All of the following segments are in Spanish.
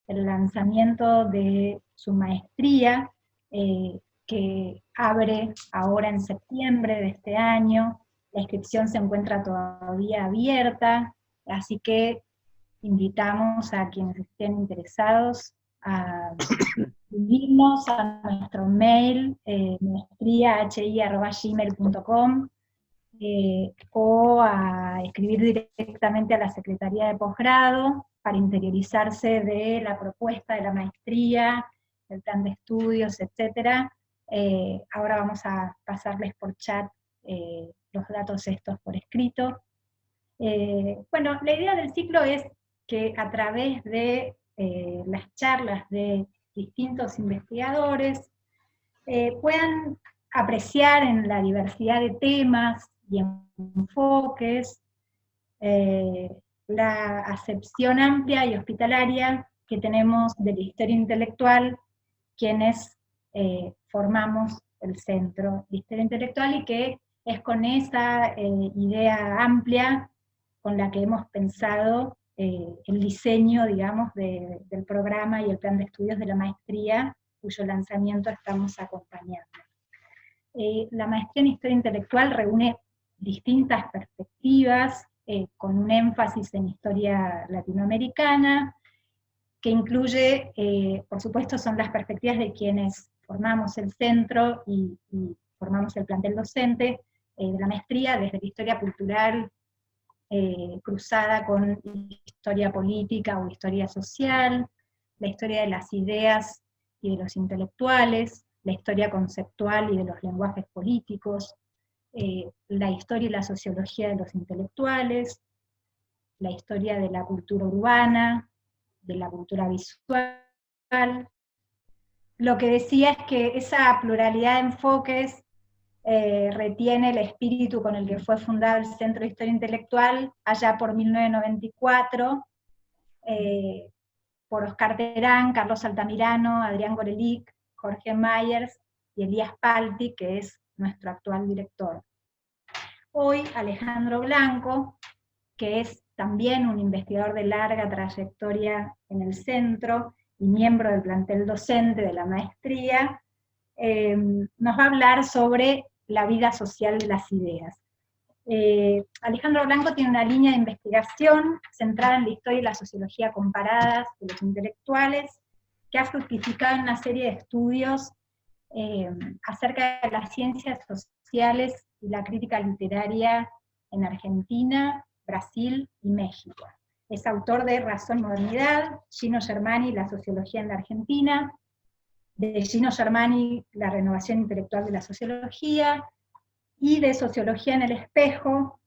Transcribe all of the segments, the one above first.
el lanzamiento de su maestría, que abre ahora en septiembre de este año. La inscripción se encuentra todavía abierta, así que invitamos a quienes estén interesados a escribirnos a nuestro mail, maestriahi@gmail.com, o a escribir directamente a la Secretaría de Posgrado para interiorizarse de la propuesta de la maestría, del plan de estudios, etc. Ahora vamos a pasarles por chat los datos estos por escrito. Bueno, la idea del ciclo es que a través de las charlas de distintos investigadores puedan apreciar en la diversidad de temas y enfoques la acepción amplia y hospitalaria que tenemos de la historia intelectual, quienes formamos el Centro de Historia Intelectual, y que es con esa idea amplia con la que hemos pensado el diseño, digamos, del programa y el plan de estudios de la maestría, cuyo lanzamiento estamos acompañando. La maestría en Historia Intelectual reúne distintas perspectivas, con un énfasis en historia latinoamericana, que incluye, por supuesto, son las perspectivas de quienes formamos el centro y formamos el plantel docente de la maestría, desde la historia cultural, cruzada con historia política o historia social, la historia de las ideas y de los intelectuales, la historia conceptual y de los lenguajes políticos, la historia y la sociología de los intelectuales, la historia de la cultura urbana, de la cultura visual. Lo que decía es que esa pluralidad de enfoques retiene el espíritu con el que fue fundado el Centro de Historia Intelectual allá por 1994, por Oscar Terán, Carlos Altamirano, Adrián Gorelick, Jorge Myers y Elías Palti, que es nuestro actual director. Hoy Alejandro Blanco, que es también un investigador de larga trayectoria en el centro y miembro del plantel docente de la maestría, nos va a hablar sobre la vida social de las ideas. Alejandro Blanco tiene una línea de investigación centrada en la historia y la sociología comparadas de los intelectuales, que ha fructificado en una serie de estudios acerca de las ciencias sociales y la crítica literaria en Argentina, Brasil y México. Es autor de Razón y Modernidad, Gino Germani, La sociología en la Argentina, de Gino Germani, La renovación intelectual de la sociología, y de Sociología en el espejo,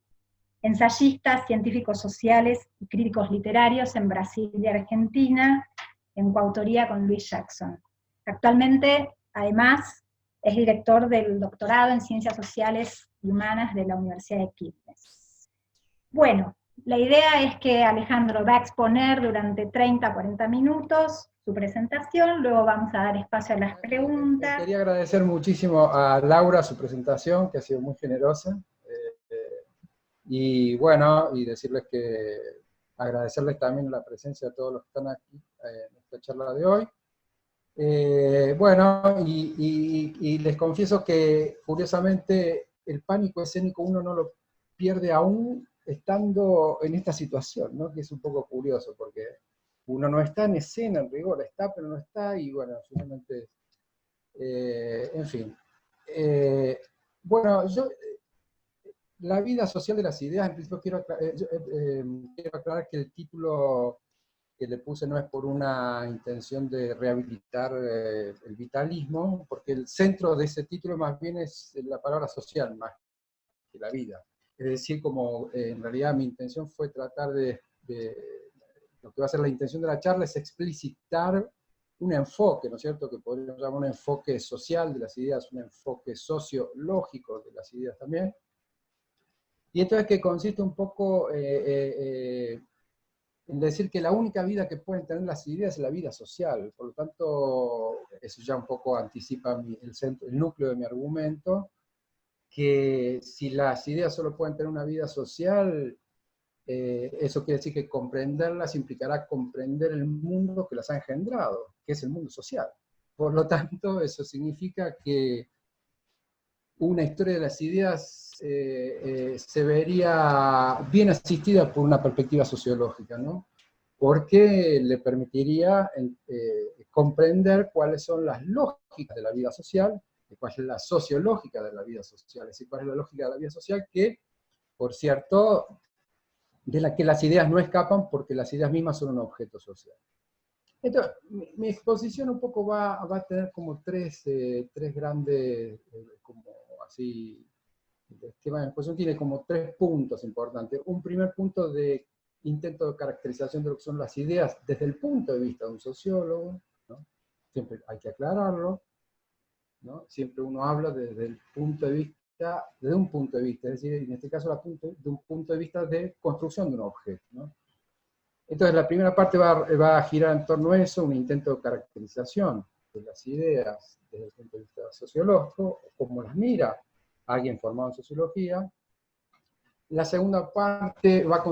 ensayistas, científicos sociales y críticos literarios en Brasil y Argentina, en coautoría con Luis Jackson. Actualmente, además, es director del doctorado en Ciencias Sociales y Humanas de la Universidad de Quilmes. Bueno, la idea es que Alejandro va a exponer durante 30 a 40 minutos su presentación, luego vamos a dar espacio a las preguntas. Quería agradecer muchísimo a Laura su presentación, que ha sido muy generosa, y bueno, y decirles que agradecerles también la presencia de todos los que están aquí en esta charla de hoy. Bueno, y les confieso que curiosamente el pánico escénico uno no lo pierde aún estando en esta situación, ¿no? Que es un poco curioso, porque uno no está en escena, en rigor, está pero no está, y bueno, finalmente, en fin. Bueno, la vida social de las ideas, en principio quiero aclarar que el título que le puse no es por una intención de rehabilitar el vitalismo, porque el centro de ese título más bien es la palabra social, más que la vida. Es decir, como en realidad mi intención fue tratar lo que va a ser la intención de la charla es explicitar un enfoque, ¿no es cierto?, que podríamos llamar un enfoque social de las ideas, un enfoque sociológico de las ideas también. Y esto es que consiste un poco en decir que la única vida que pueden tener las ideas es la vida social. Por lo tanto, eso ya un poco anticipa el núcleo de mi argumento, que si las ideas solo pueden tener una vida social, eso quiere decir que comprenderlas implicará comprender el mundo que las ha engendrado, que es el mundo social. Por lo tanto, eso significa que una historia de las ideas se vería bien asistida por una perspectiva sociológica, ¿no? Porque le permitiría comprender cuáles son las lógicas de la vida social, cuál es la sociológica de la vida social, es decir, cuál es la lógica de la vida social que, por cierto, de la que las ideas no escapan porque las ideas mismas son un objeto social. Entonces, mi exposición un poco va a tener como tres grandes, como así, el esquema de exposición tiene como 3 puntos importantes. Un primer punto de intento de caracterización de lo que son las ideas desde el punto de vista de un sociólogo, ¿no? Siempre hay que aclararlo, ¿no? Siempre uno habla desde el punto de vista, desde un punto de vista, es decir, en este caso de un punto de vista de construcción de un objeto, ¿no? Entonces la primera parte va a girar en torno a eso, un intento de caracterización de las ideas desde el punto de vista sociológico, cómo las mira alguien formado en sociología. La segunda parte va a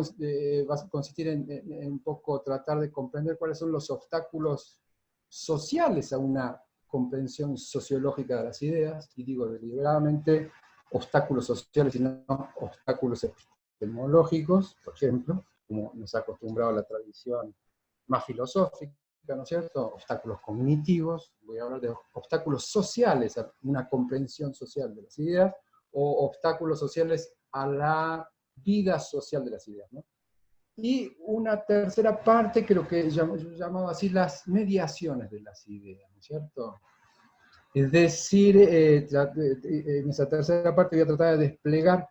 consistir en un poco tratar de comprender cuáles son los obstáculos sociales a una comprensión sociológica de las ideas, y digo deliberadamente obstáculos sociales y no obstáculos epistemológicos, por ejemplo, como nos ha acostumbrado la tradición más filosófica, ¿no es cierto? Obstáculos cognitivos, voy a hablar de obstáculos sociales a una comprensión social de las ideas, o obstáculos sociales a la vida social de las ideas, ¿no? Y una tercera parte, creo que yo llamaba así, las mediaciones de las ideas, ¿no es cierto? Es decir, en esa tercera parte voy a tratar de desplegar,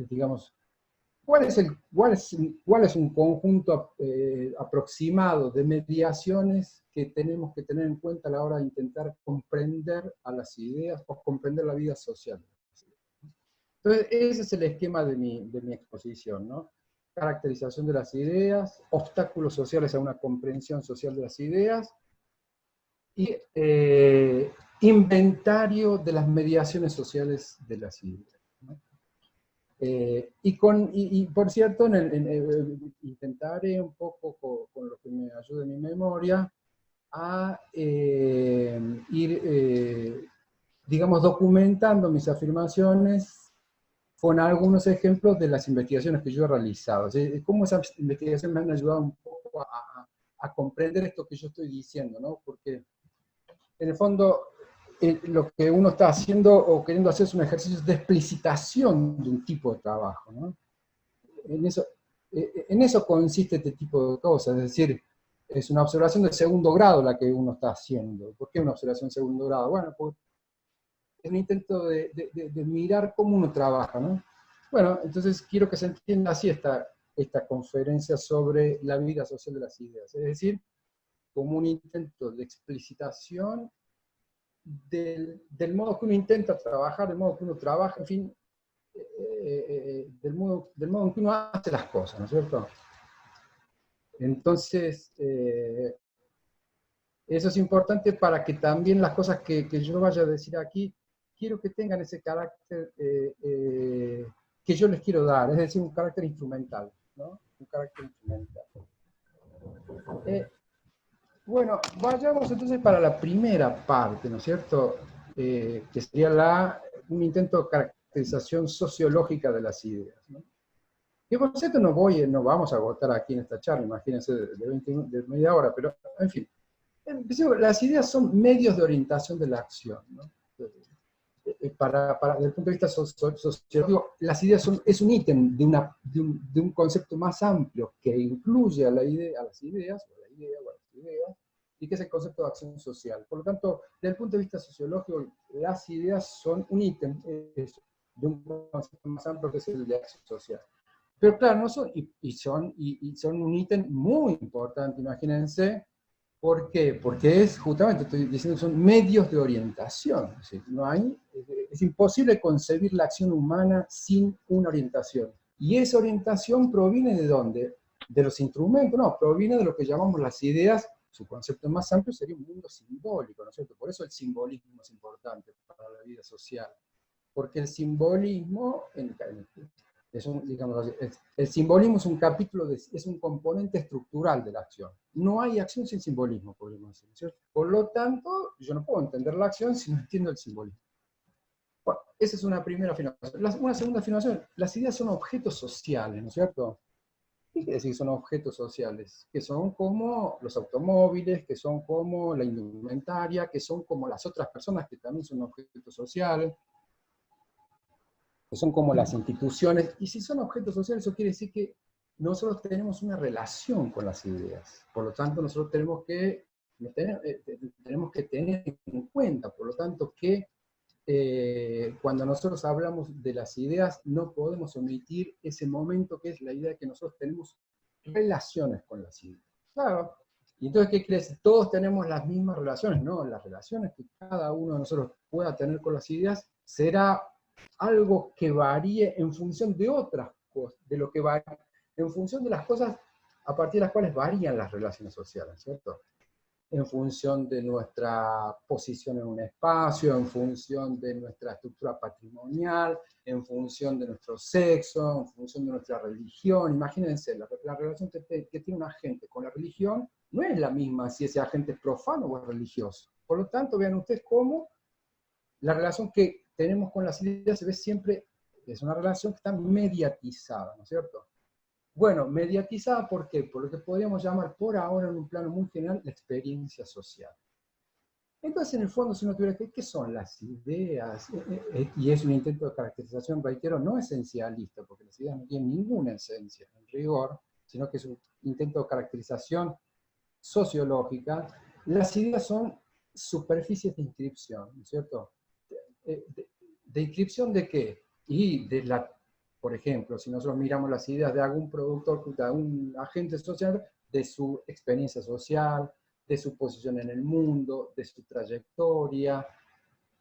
digamos, ¿cuál es un conjunto aproximado de mediaciones que tenemos que tener en cuenta a la hora de intentar comprender a las ideas o comprender la vida social? Entonces, ese es el esquema de mi exposición, ¿no? Caracterización de las ideas, obstáculos sociales a una comprensión social de las ideas, y inventario de las mediaciones sociales de las ideas, ¿no? Y por cierto, intentaré un poco con lo que me ayude mi memoria a ir, digamos, documentando mis afirmaciones con algunos ejemplos de las investigaciones que yo he realizado. O sea, cómo esas investigaciones me han ayudado un poco a comprender esto que yo estoy diciendo, ¿no? Porque en el fondo lo que uno está haciendo o queriendo hacer es un ejercicio de explicitación de un tipo de trabajo, ¿no? En eso consiste este tipo de cosas, es decir, es una observación de segundo grado la que uno está haciendo. ¿Por qué una observación de segundo grado? Bueno, pues es un intento de mirar cómo uno trabaja, ¿no? Bueno, entonces quiero que se entienda así esta conferencia sobre la vida social de las ideas, es decir, como un intento de explicitación del modo que uno intenta trabajar, del modo que uno trabaja, en fin, del modo en que uno hace las cosas, ¿no es cierto? Entonces, eso es importante para que también las cosas que yo vaya a decir aquí, quiero que tengan ese carácter que yo les quiero dar, es decir, un carácter instrumental, ¿no? Un carácter instrumental. Bueno, vayamos entonces para la primera parte, ¿no es cierto? Que sería un intento de caracterización sociológica de las ideas, ¿no? Que por cierto no vamos a agotar aquí en esta charla, imagínense, de media hora, pero en fin. Las ideas son medios de orientación de la acción, ¿no? Desde el punto de vista sociológico, las ideas es un ítem de un concepto más amplio que incluye a las ideas, y que es el concepto de acción social. Por lo tanto, desde el punto de vista sociológico, las ideas son un ítem de un concepto más amplio que es el de acción social. Pero claro, no son, son un ítem muy importante, imagínense. ¿Por qué? Porque justamente estoy diciendo, son medios de orientación. Es decir, es imposible concebir la acción humana sin una orientación. Y esa orientación proviene ¿de dónde? De los instrumentos, no, proviene de lo que llamamos las ideas. Su concepto más amplio sería un mundo simbólico, ¿no es cierto? Por eso el simbolismo es importante para la vida social. Porque el simbolismo, Digamos así, el simbolismo es un capítulo, es un componente estructural de la acción. No hay acción sin simbolismo, podríamos decir, ¿cierto? Por lo tanto, yo no puedo entender la acción si no entiendo el simbolismo. Bueno, esa es una primera afirmación. Una segunda afirmación, las ideas son objetos sociales, ¿no es cierto? ¿Qué quiere decir que son objetos sociales? Que son como los automóviles, que son como la indumentaria, que son como las otras personas que también son objetos sociales, que son como las instituciones. Y si son objetos sociales, eso quiere decir que nosotros tenemos una relación con las ideas. Por lo tanto, nosotros tenemos que tener en cuenta, por lo tanto, que cuando nosotros hablamos de las ideas, no podemos omitir ese momento que es la idea de que nosotros tenemos relaciones con las ideas. Claro. Y entonces, ¿qué crees? Todos tenemos las mismas relaciones. No, las relaciones que cada uno de nosotros pueda tener con las ideas será algo que varíe en función de otras cosas, de lo que varía, en función de las cosas a partir de las cuales varían las relaciones sociales, ¿cierto? En función de nuestra posición en un espacio, en función de nuestra estructura patrimonial, en función de nuestro sexo, en función de nuestra religión. Imagínense, la relación que tiene un agente con la religión no es la misma si ese agente es profano o es religioso. Por lo tanto, vean ustedes cómo la relación que tenemos con las ideas se ve siempre, es una relación que está mediatizada, ¿no es cierto? Bueno, mediatizada, ¿por qué? Por lo que podríamos llamar por ahora en un plano muy general la experiencia social. Entonces, en el fondo, si uno tuviera que, ¿qué son las ideas? Y es un intento de caracterización, reitero, no esencialista, porque las ideas no tienen ninguna esencia en rigor, sino que es un intento de caracterización sociológica. Las ideas son superficies de inscripción, ¿no es cierto? ¿De inscripción de qué? Y de la, por ejemplo, si nosotros miramos las ideas de algún productor, de algún agente social, de su experiencia social, de su posición en el mundo, de su trayectoria,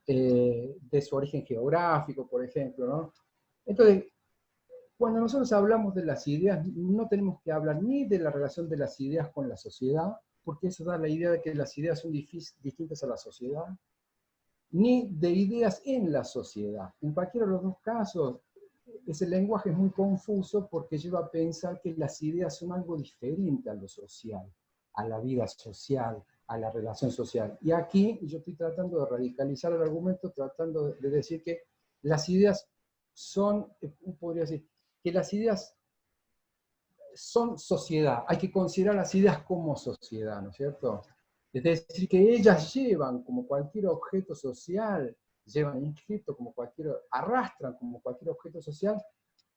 de su origen geográfico, por ejemplo, ¿no? Entonces, cuando nosotros hablamos de las ideas, no tenemos que hablar ni de la relación de las ideas con la sociedad, porque eso da la idea de que las ideas son distintas a la sociedad, ni de ideas en la sociedad. En cualquiera de los dos casos, ese lenguaje es muy confuso porque lleva a pensar que las ideas son algo diferente a lo social, a la vida social, a la relación social. Y aquí yo estoy tratando de radicalizar el argumento, tratando de decir que las ideas son, podría decir, que las ideas son sociedad. Hay que considerar las ideas como sociedad, ¿no es cierto? Es decir, que ellas llevan, como cualquier objeto social, llevan inscrito como cualquier, arrastran como cualquier objeto social,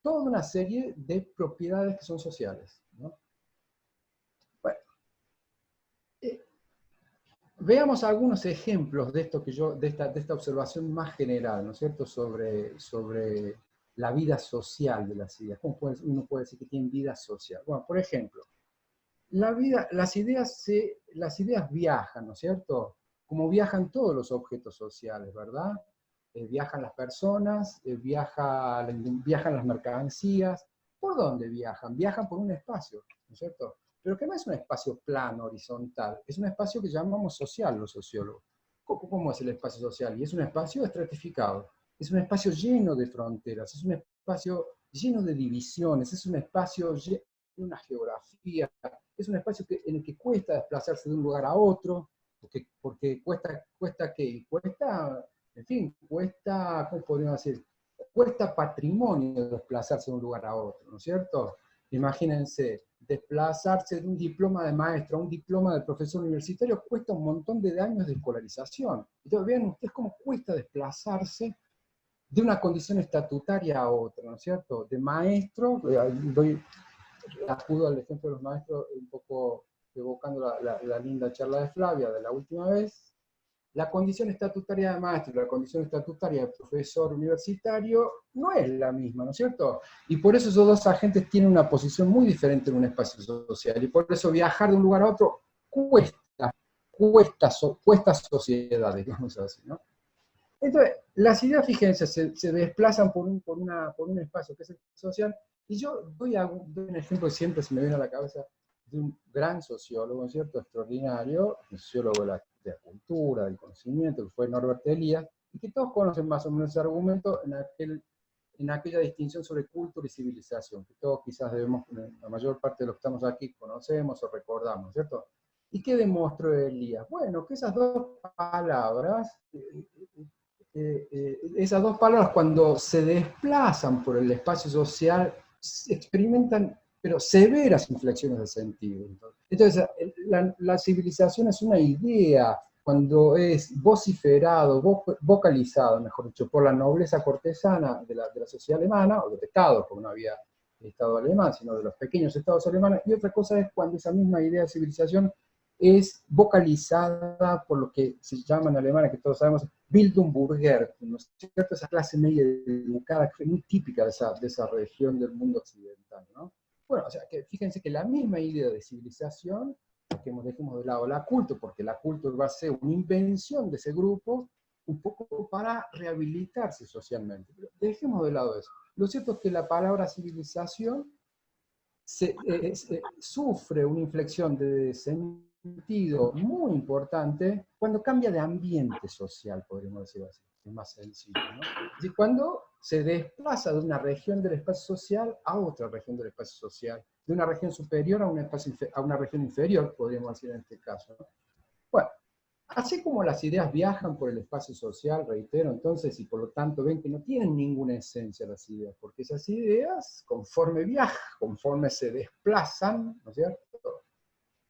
toda una serie de propiedades que son sociales, ¿no? Bueno, eh, veamos algunos ejemplos de esto que yo, de esta observación más general, ¿no es cierto?, sobre la vida social de las ideas. ¿Cómo uno puede decir que tienen vida social? Bueno, por ejemplo, las ideas viajan, ¿no es cierto? Como viajan todos los objetos sociales, ¿verdad? Viajan las personas, viajan las mercancías. ¿Por dónde viajan? Viajan por un espacio, ¿no es cierto? Pero que no es un espacio plano, horizontal, es un espacio que llamamos social los sociólogos. ¿Cómo es el espacio social? Y es un espacio estratificado, es un espacio lleno de fronteras, es un espacio lleno de divisiones, es un espacio lleno de una geografía, es un espacio en el que cuesta desplazarse de un lugar a otro, porque cuesta ¿qué? Cuesta, en fin, cuesta, ¿cómo podríamos decir? Cuesta patrimonio desplazarse de un lugar a otro, ¿no es cierto? Imagínense, desplazarse de un diploma de maestro a un diploma de profesor universitario cuesta un montón de años de escolarización. Entonces vean ustedes cómo cuesta desplazarse de una condición estatutaria a otra, ¿no es cierto? De maestro, acudo al ejemplo de los maestros un poco evocando la linda charla de Flavia de la última vez. La condición estatutaria de maestro y la condición estatutaria de profesor universitario no es la misma, ¿no es cierto? Y por eso esos dos agentes tienen una posición muy diferente en un espacio social, y por eso viajar de un lugar a otro cuesta sociedad, digamos así, ¿no? Entonces, las ideas, fíjense, se desplazan por un espacio que es el social, y yo doy un ejemplo que siempre se me viene a la cabeza de un gran sociólogo, ¿cierto? Extraordinario, un sociólogo de la cultura, del conocimiento, que fue Norbert Elias, y que todos conocen más o menos ese argumento en aquella distinción sobre cultura y civilización, que todos quizás debemos, la mayor parte de los que estamos aquí, conocemos o recordamos, ¿cierto? ¿Y qué demostró Elías? Bueno, que esas dos palabras, cuando se desplazan por el espacio social, experimentan, pero severas inflexiones de sentido. Entonces, la civilización es una idea cuando es vociferado, vocalizado, mejor dicho, por la nobleza cortesana de la sociedad alemana, o del Estado, porque no había Estado alemán, sino de los pequeños estados alemanes, y otra cosa es cuando esa misma idea de civilización es vocalizada por lo que se llama en alemán, que todos sabemos, Bildungsbürger, ¿no es cierto? Esa clase media educada, que es muy típica de esa región del mundo occidental, ¿no? Bueno, o sea, que fíjense que la misma idea de civilización, que dejemos de lado la culto, porque la culto va a ser una invención de ese grupo, un poco para rehabilitarse socialmente. Pero dejemos de lado eso. Lo cierto es que la palabra civilización sufre una inflexión de sentido muy importante cuando cambia de ambiente social, podríamos decir así, es más sencillo, ¿no? Es decir, cuando se desplaza de una región del espacio social a otra región del espacio social, de una región superior a una región inferior, podríamos decir en este caso, ¿no? Bueno, así como las ideas viajan por el espacio social, reitero, entonces, y por lo tanto ven que no tienen ninguna esencia las ideas, porque esas ideas, conforme viajan, conforme se desplazan, ¿no es cierto?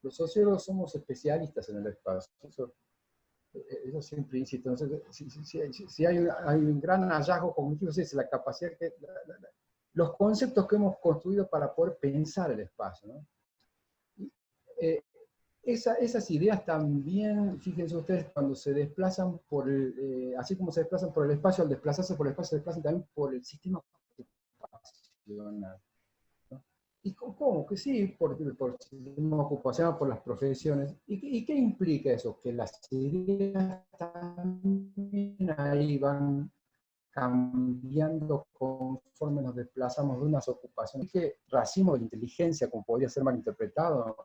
Los sociólogos somos especialistas en el espacio, eso siempre insisto. Entonces, si hay un gran hallazgo cognitivo, es la capacidad que, los conceptos que hemos construido para poder pensar el espacio, ¿no? Esas ideas también, fíjense ustedes, cuando se desplazan así como se desplazan por el espacio, al desplazarse por el espacio, se desplazan también por el sistema ocupacional, ¿no? ¿Y cómo? Que sí, por el sistema ocupacional, por las profesiones. ¿Y qué implica eso? Que las ideas también ahí van cambiando conforme nos desplazamos de unas ocupaciones. ¿Qué racismo de la inteligencia, como podría ser malinterpretado?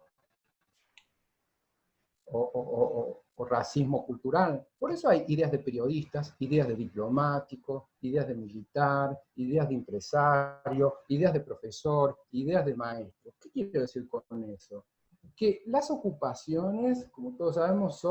O racismo cultural. Por eso hay ideas de periodistas, ideas de diplomático, ideas de militar, ideas de empresario, ideas de profesor, ideas de maestro. ¿Qué quiero decir con eso? Que las ocupaciones, como todos sabemos,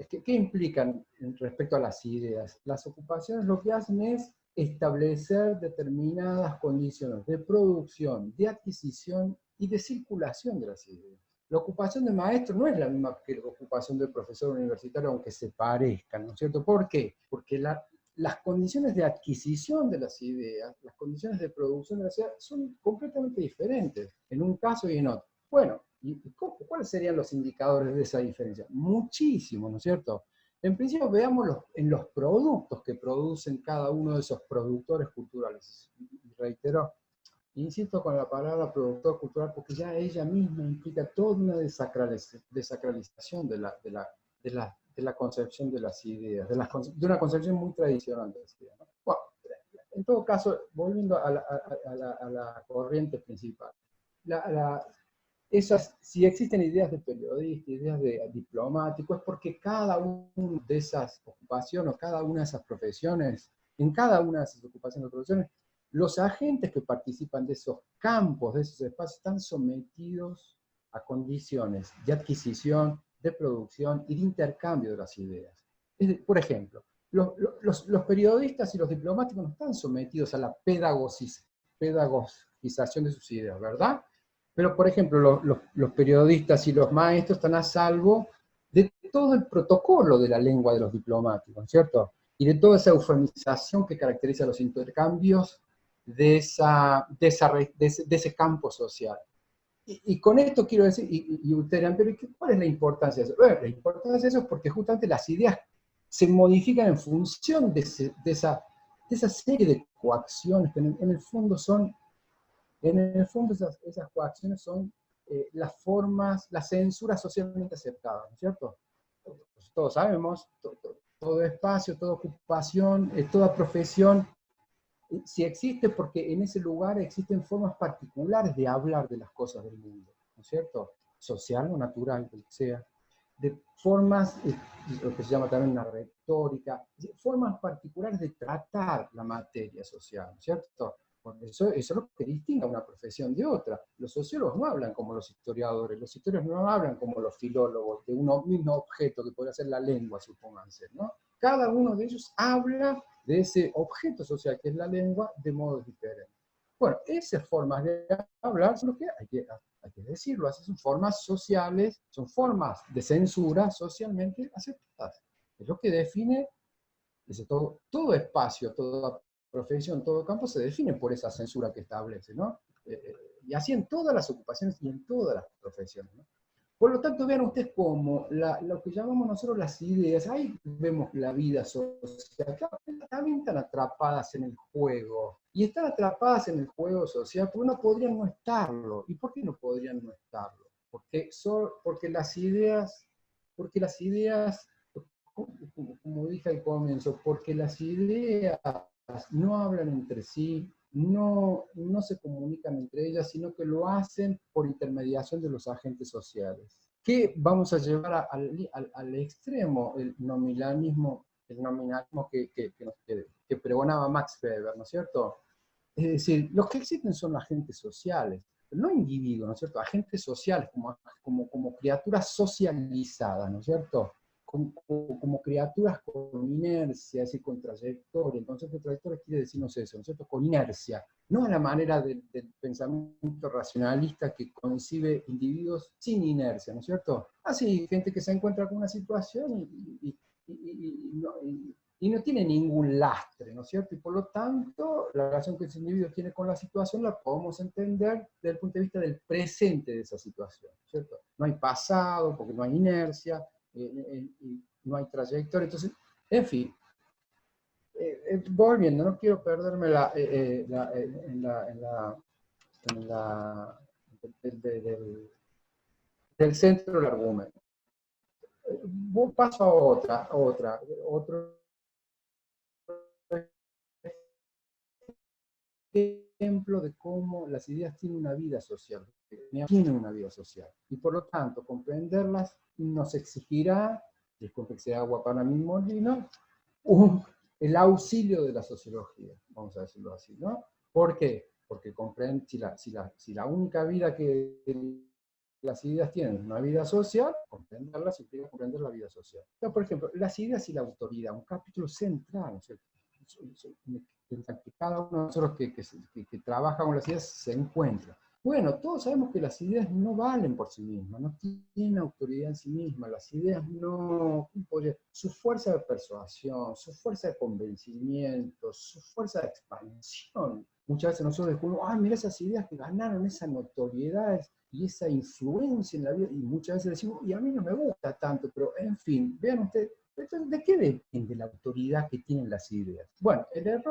¿qué implican respecto a las ideas? Las ocupaciones lo que hacen es establecer determinadas condiciones de producción, de adquisición y de circulación de las ideas. La ocupación de maestro no es la misma que la ocupación del profesor universitario, aunque se parezcan, ¿no es cierto? ¿Por qué? Porque las condiciones de adquisición de las ideas, las condiciones de producción de las ideas son completamente diferentes en un caso y en otro. Bueno, ¿cuáles serían los indicadores de esa diferencia? Muchísimos, ¿no es cierto? En principio veamos en los productos que producen cada uno de esos productores culturales. Y reitero, insisto con la palabra productor cultural porque ya ella misma implica toda una desacralización de la concepción de las ideas, de una concepción muy tradicional de las ideas, ¿no? Bueno, en todo caso, volviendo a la corriente principal, si existen ideas de periodista, ideas de diplomático, es porque cada una de esas ocupaciones, o cada una de esas profesiones, en cada una de esas ocupaciones o profesiones, los agentes que participan de esos campos, de esos espacios, están sometidos a condiciones de adquisición, de producción y de intercambio de las ideas. Por ejemplo, los periodistas y los diplomáticos no están sometidos a la pedagogización de sus ideas, ¿verdad? Pero, por ejemplo, los periodistas y los maestros están a salvo de todo el protocolo de la lengua de los diplomáticos, ¿cierto? Y de toda esa eufemización que caracteriza los intercambios de ese campo social. Y con esto quiero decir, y ustedes dirán, pero ¿cuál es la importancia de eso? Bueno, la importancia de eso es porque justamente las ideas se modifican en función de esa serie de coacciones que en el fondo esas coacciones son las formas, las censuras socialmente aceptadas, ¿no es cierto? Todos sabemos, todo espacio, toda ocupación, toda profesión, si existe porque en ese lugar existen formas particulares de hablar de las cosas del mundo, ¿no es cierto? Social o natural, que sea. de formas, lo que se llama también una retórica, formas particulares de tratar la materia social, ¿cierto? Porque eso es lo que distingue a una profesión de otra. Los sociólogos no hablan como los historiadores no hablan como los filólogos de un mismo objeto que podría ser la lengua, supónganse, ¿no? Cada uno de ellos habla de ese objeto social que es la lengua de modo diferente. Bueno, esas formas de hablar son lo que hay que decirlo, así son formas sociales, son formas de censura socialmente aceptadas. Es lo que define todo espacio, toda profesión, todo campo se define por esa censura que establece, ¿no? Y así en todas las ocupaciones y en todas las profesiones, ¿no? Por lo tanto, vean ustedes cómo lo que llamamos nosotros las ideas, ahí vemos la vida social, también están atrapadas en el juego. Y están atrapadas en el juego social, porque no podrían no estarlo. ¿Y por qué no podrían no estarlo? Porque las ideas, como dije al comienzo, porque las ideas no hablan entre sí, no se comunican entre ellas, sino que lo hacen por intermediación de los agentes sociales. Que vamos a llevar al extremo el nominalismo que pregonaba Max Weber, ¿no es cierto? Es decir, los que existen son agentes sociales, no individuos, ¿no es cierto? Agentes sociales como criaturas socializadas, ¿no es cierto? Como criaturas con inercia, es decir, con trayectoria. El concepto de trayectoria quiere decirnos eso, ¿no es cierto? Con inercia, no a la manera del pensamiento racionalista que concibe individuos sin inercia, ¿no es cierto? Así, gente que se encuentra con una situación y no tiene ningún lastre, ¿no es cierto? Y por lo tanto, la relación que ese individuo tiene con la situación la podemos entender desde el punto de vista del presente de esa situación, ¿cierto? No hay pasado, porque no hay inercia, no hay trayectoria, entonces, en fin, volviendo, no quiero perderme del centro del argumento. Paso a otro ejemplo de cómo las ideas tienen una vida social, tienen una vida social, y por lo tanto comprenderlas nos exigirá, disculpe que sea agua para mi molino, el auxilio de la sociología, vamos a decirlo así, ¿no? ¿Por qué? Porque si la única vida que las ideas tienen una vida social, comprenderlas implica comprender la vida social. Entonces, por ejemplo, las ideas y la autoridad, un capítulo central, ¿no es cierto? Que cada uno de nosotros que trabaja con las ideas se encuentra. Bueno, todos sabemos que las ideas no valen por sí mismas, no tienen autoridad en sí mismas, las ideas no, su fuerza de persuasión, su fuerza de convencimiento, su fuerza de expansión. Muchas veces nosotros descubrimos, mira esas ideas que ganaron esa notoriedad y esa influencia en la vida, y muchas veces decimos, y a mí no me gusta tanto, pero en fin, vean ustedes, entonces, ¿de qué depende la autoridad que tienen las ideas? Bueno, en el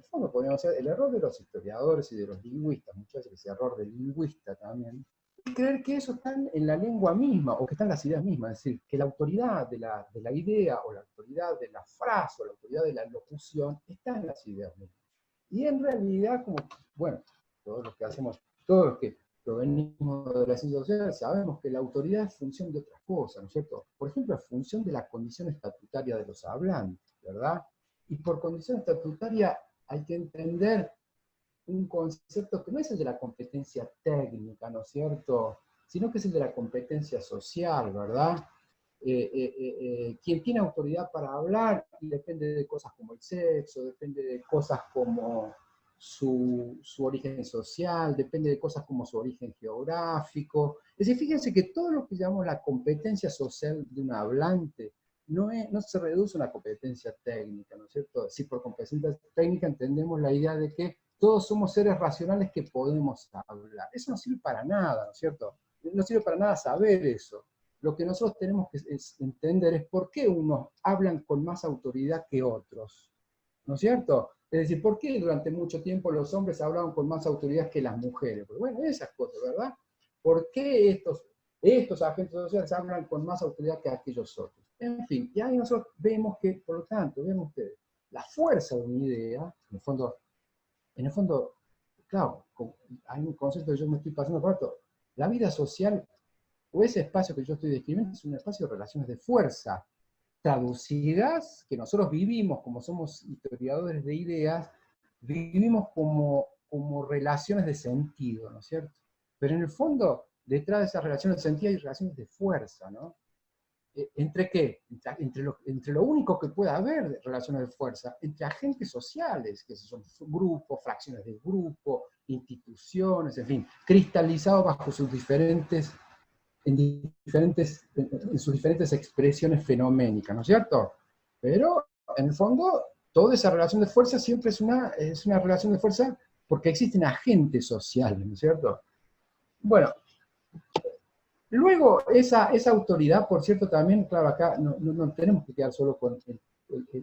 fondo podríamos decir, el error de los historiadores y de los lingüistas, muchas veces error del lingüista también, es creer que eso está en la lengua misma, o que están las ideas mismas, es decir, que la autoridad de la idea, o la autoridad de la frase, o la autoridad de la locución, está en las ideas mismas. Y en realidad, bueno, todos los que provenimos de las ciencias sociales, sabemos que la autoridad es función de otras cosas, ¿no es cierto? Por ejemplo, es función de la condición estatutaria de los hablantes, ¿verdad? Y por condición estatutaria hay que entender un concepto que no es el de la competencia técnica, ¿no es cierto? Sino que es el de la competencia social, ¿verdad? Quien tiene autoridad para hablar depende de cosas como el sexo, depende de cosas como su origen social, depende de cosas como su origen geográfico. Es decir, fíjense que todo lo que llamamos la competencia social de un hablante no se reduce a una competencia técnica, ¿no es cierto? Si por competencia técnica entendemos la idea de que todos somos seres racionales que podemos hablar. Eso no sirve para nada, ¿no es cierto? No sirve para nada saber eso. Lo que nosotros tenemos que entender es por qué unos hablan con más autoridad que otros, ¿no es cierto? Es decir, ¿por qué durante mucho tiempo los hombres hablaban con más autoridad que las mujeres? Pues bueno, esas cosas, ¿verdad? ¿Por qué estos agentes sociales hablan con más autoridad que aquellos otros? En fin, y ahí nosotros vemos que, por lo tanto, vemos ustedes, la fuerza de una idea, en el fondo, claro, hay un concepto que yo me estoy pasando por alto, la vida social o ese espacio que yo estoy describiendo es un espacio de relaciones de fuerza, traducidas, que nosotros vivimos, como somos historiadores de ideas, vivimos como relaciones de sentido, ¿no es cierto? Pero en el fondo, detrás de esas relaciones de sentido hay relaciones de fuerza, ¿no? ¿Entre qué? Entre lo único que puede haber de relaciones de fuerza, entre agentes sociales, que son grupos, fracciones de grupo, instituciones, en fin, cristalizados bajo sus en sus diferentes expresiones fenoménicas, ¿no es cierto? Pero, en el fondo, toda esa relación de fuerza siempre es una relación de fuerza porque existen agentes sociales, ¿no es cierto? Bueno, luego, esa autoridad, por cierto, también, claro, acá no tenemos que quedar solo con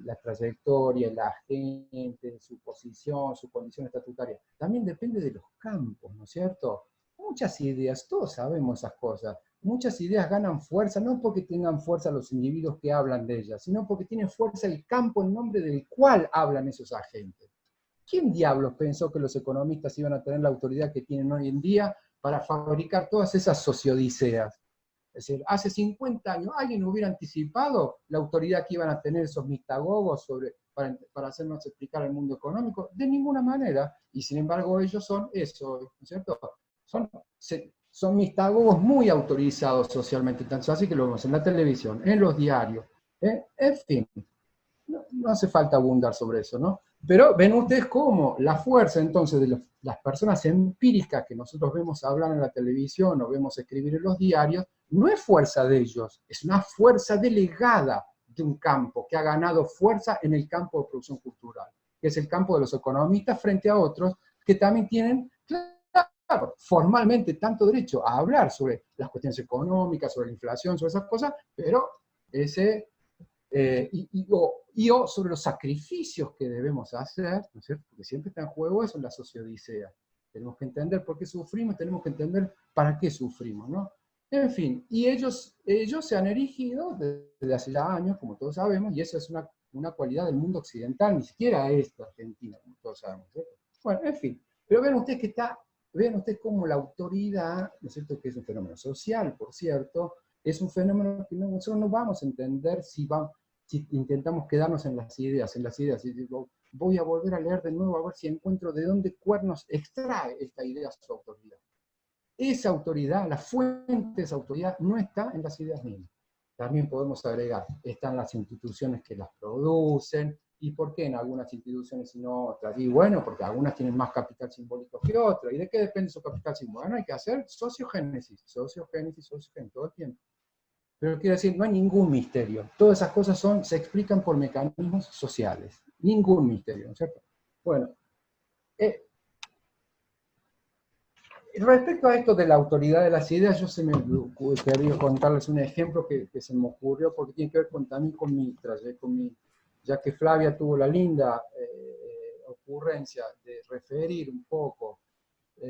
la trayectoria, la gente, su posición, su condición estatutaria. También depende de los campos, ¿no es cierto? Muchas ideas, todos sabemos esas cosas. Muchas ideas ganan fuerza, no porque tengan fuerza los individuos que hablan de ellas, sino porque tiene fuerza el campo en nombre del cual hablan esos agentes. ¿Quién diablos pensó que los economistas iban a tener la autoridad que tienen hoy en día para fabricar todas esas sociodiceas? Es decir, hace 50 años, ¿alguien hubiera anticipado la autoridad que iban a tener esos mistagogos para hacernos explicar el mundo económico? De ninguna manera. Y sin embargo, ellos son eso, ¿no es cierto? Son mistagogos muy autorizados socialmente, tanto así que lo vemos en la televisión, en los diarios, en fin. No hace falta abundar sobre eso, ¿no? Pero ven ustedes cómo la fuerza entonces de las personas empíricas que nosotros vemos hablar en la televisión o vemos escribir en los diarios, no es fuerza de ellos, es una fuerza delegada de un campo que ha ganado fuerza en el campo de producción cultural, que es el campo de los economistas frente a otros que también tienen, claro, formalmente tanto derecho a hablar sobre las cuestiones económicas, sobre la inflación, sobre esas cosas, pero ese o sobre los sacrificios que debemos hacer, ¿no es cierto? Porque siempre está en juego eso en la sociodicea. Tenemos que entender por qué sufrimos, tenemos que entender para qué sufrimos, ¿no? En fin, y ellos se han erigido desde hace ya años, como todos sabemos, y eso es una cualidad del mundo occidental, ni siquiera esto, Argentina, como todos sabemos, ¿cierto? Bueno, en fin, pero vean ustedes vean ustedes cómo la autoridad, ¿no es cierto?, que es un fenómeno social, por cierto, es un fenómeno que nosotros no vamos a entender si intentamos quedarnos en las ideas, y digo, voy a volver a leer de nuevo a ver si encuentro de dónde cuernos extrae esta idea su autoridad. Esa autoridad, la fuente de esa autoridad no está en las ideas mismas. También podemos agregar, están las instituciones que las producen, y por qué en algunas instituciones y no otras. Y bueno, porque algunas tienen más capital simbólico que otras. ¿Y de qué depende su capital simbólico? Bueno, hay que hacer sociogénesis todo el tiempo. Pero quiero decir, no hay ningún misterio. Todas esas cosas se explican por mecanismos sociales. Ningún misterio, ¿no es cierto? Bueno, respecto a esto de la autoridad de las ideas, quería contarles un ejemplo que se me ocurrió porque tiene que ver también con mi trayecto, ya que Flavia tuvo la linda ocurrencia de referir un poco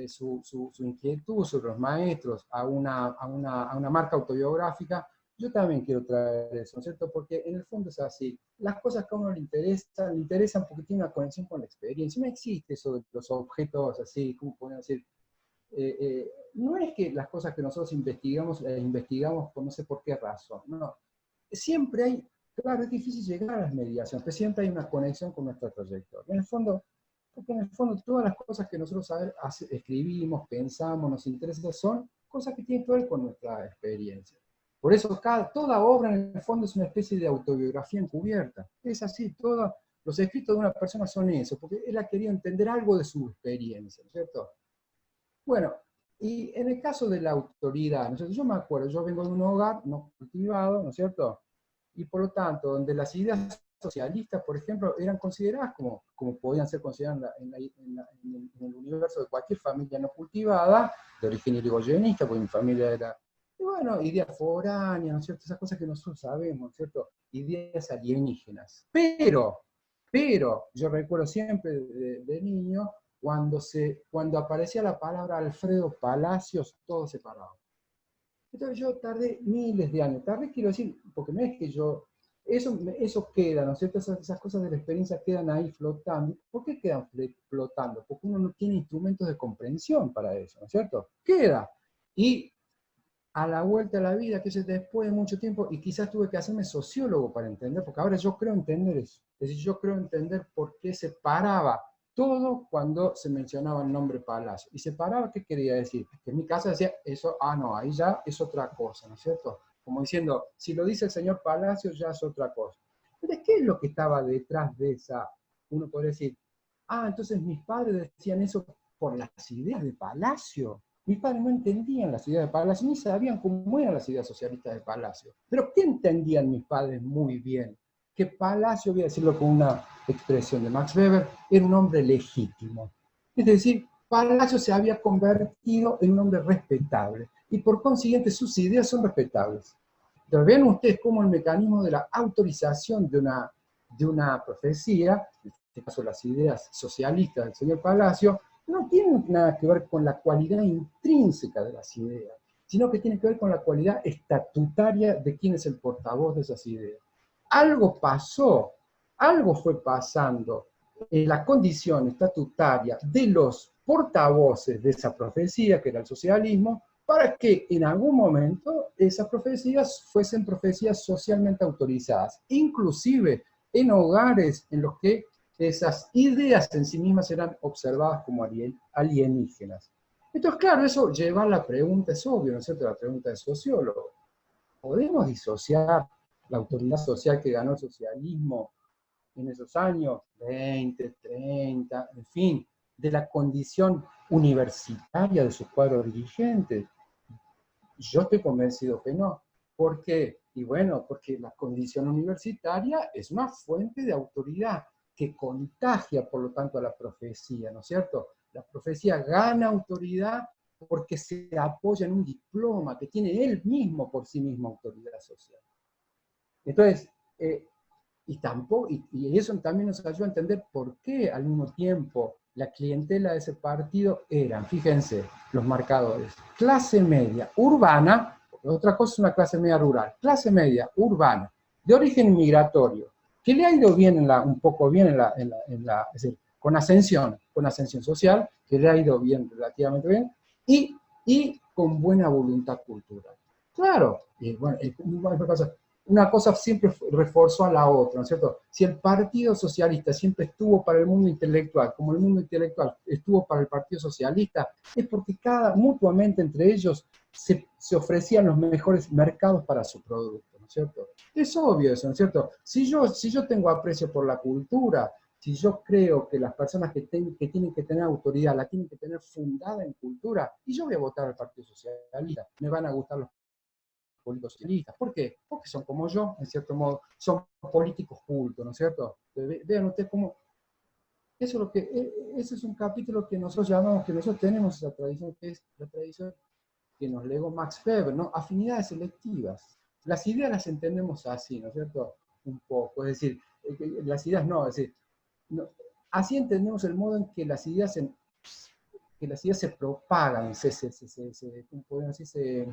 su inquietud sobre los maestros a una marca autobiográfica. Yo también quiero traer eso, ¿no es cierto? Porque en el fondo es así. Las cosas que a uno le interesan porque tiene una conexión con la experiencia. No existe eso de los objetos así, ¿cómo podemos decir? No es que las cosas que nosotros investigamos por no sé por qué razón, no. Siempre hay, claro, es difícil llegar a las mediaciones, pero siempre hay una conexión con nuestra trayectoria. Porque en el fondo todas las cosas que nosotros escribimos, pensamos, nos interesan, son cosas que tienen que ver con nuestra experiencia. Por eso toda obra en el fondo es una especie de autobiografía encubierta. Es así, los escritos de una persona son eso, porque él ha querido entender algo de su experiencia, ¿no es cierto? Bueno, y en el caso de la autoridad, ¿no es cierto? Yo me acuerdo, yo vengo de un hogar no cultivado, ¿no es cierto? Y por lo tanto, donde las ideas socialistas, por ejemplo, eran consideradas como podían ser consideradas en el universo de cualquier familia no cultivada, de origen irigoyenista, porque mi familia era, y bueno, ideas foráneas, ¿no es cierto? Esas cosas que nosotros sabemos, ¿no es cierto? Ideas alienígenas. Pero, yo recuerdo siempre de niño, cuando aparecía la palabra Alfredo Palacios, todo se paraba. Entonces yo tardé miles de años, quiero decir, porque no es que eso queda, ¿no es cierto? Esas cosas de la experiencia quedan ahí flotando. ¿Por qué quedan flotando? Porque uno no tiene instrumentos de comprensión para eso, ¿no es cierto? Queda. Y a la vuelta a la vida, que es después de mucho tiempo, y quizás tuve que hacerme sociólogo para entender, porque ahora yo creo entender eso. Es decir, yo creo entender por qué se paraba todo cuando se mencionaba el nombre Palacio. Y se paraba, ¿qué quería decir? Que en mi casa decía, eso, no, ahí ya es otra cosa, ¿no es cierto? Como diciendo, si lo dice el señor Palacio, ya es otra cosa. Entonces, ¿qué es lo que estaba detrás de esa? Uno podría decir, entonces mis padres decían eso por las ideas de Palacio. Mis padres no entendían las ideas de Palacio, ni sabían cómo eran las ideas socialistas de Palacio. Pero ¿qué entendían mis padres muy bien? Que Palacio, voy a decirlo con una expresión de Max Weber, era un hombre legítimo. Es decir, Palacio se había convertido en un hombre respetable y por consiguiente sus ideas son respetables. Entonces, vean ustedes cómo el mecanismo de la autorización de una profecía, en este caso las ideas socialistas del señor Palacio, no tienen nada que ver con la cualidad intrínseca de las ideas, sino que tiene que ver con la cualidad estatutaria de quién es el portavoz de esas ideas. Algo pasó, algo fue pasando en la condición estatutaria de los portavoces de esa profecía, que era el socialismo, para que en algún momento esas profecías fuesen profecías socialmente autorizadas, inclusive en hogares en los que esas ideas en sí mismas eran observadas como alienígenas. Entonces, claro, eso lleva a la pregunta, es obvio, ¿no es cierto?, la pregunta del sociólogo. ¿Podemos disociar la autoridad social que ganó el socialismo en esos años, 20, 30, en fin, de la condición universitaria de sus cuadros dirigentes? Yo estoy convencido que no. ¿Por qué? Y bueno, porque la condición universitaria es una fuente de autoridad que contagia, por lo tanto, a la profecía, ¿no es cierto? La profecía gana autoridad porque se apoya en un diploma que tiene él mismo por sí mismo autoridad social. Entonces, y eso también nos ayuda a entender por qué al mismo tiempo la clientela de ese partido eran, fíjense, los marcadores, clase media urbana, otra cosa es una clase media rural, clase media urbana, de origen migratorio, que le ha ido bien un poco bien es decir, con ascensión social, que le ha ido bien, relativamente bien, y con buena voluntad cultural. Claro, y bueno, una cosa siempre reforzó a la otra, ¿no es cierto? Si el Partido Socialista siempre estuvo para el mundo intelectual, como el mundo intelectual estuvo para el Partido Socialista, es porque mutuamente entre ellos se ofrecían los mejores mercados para su producto, ¿no es cierto? Es obvio eso, ¿no es cierto? Si yo tengo aprecio por la cultura, si yo creo que las personas que tienen que tener autoridad la tienen que tener fundada en cultura, y yo voy a votar al Partido Socialista, me van a gustar los políticos socialistas. ¿Por qué? Porque son como yo, en cierto modo, son políticos cultos, ¿no es cierto? Vean ustedes cómo, ese es un capítulo que nosotros llamamos, que nosotros tenemos esa tradición, que es la tradición que nos legó Max Weber, ¿no? Afinidades selectivas. Las ideas las entendemos así, ¿no es cierto? Un poco, es decir, las ideas no, es decir, no, así entendemos el modo en que las ideas se propagan, ¿cómo podemos decir?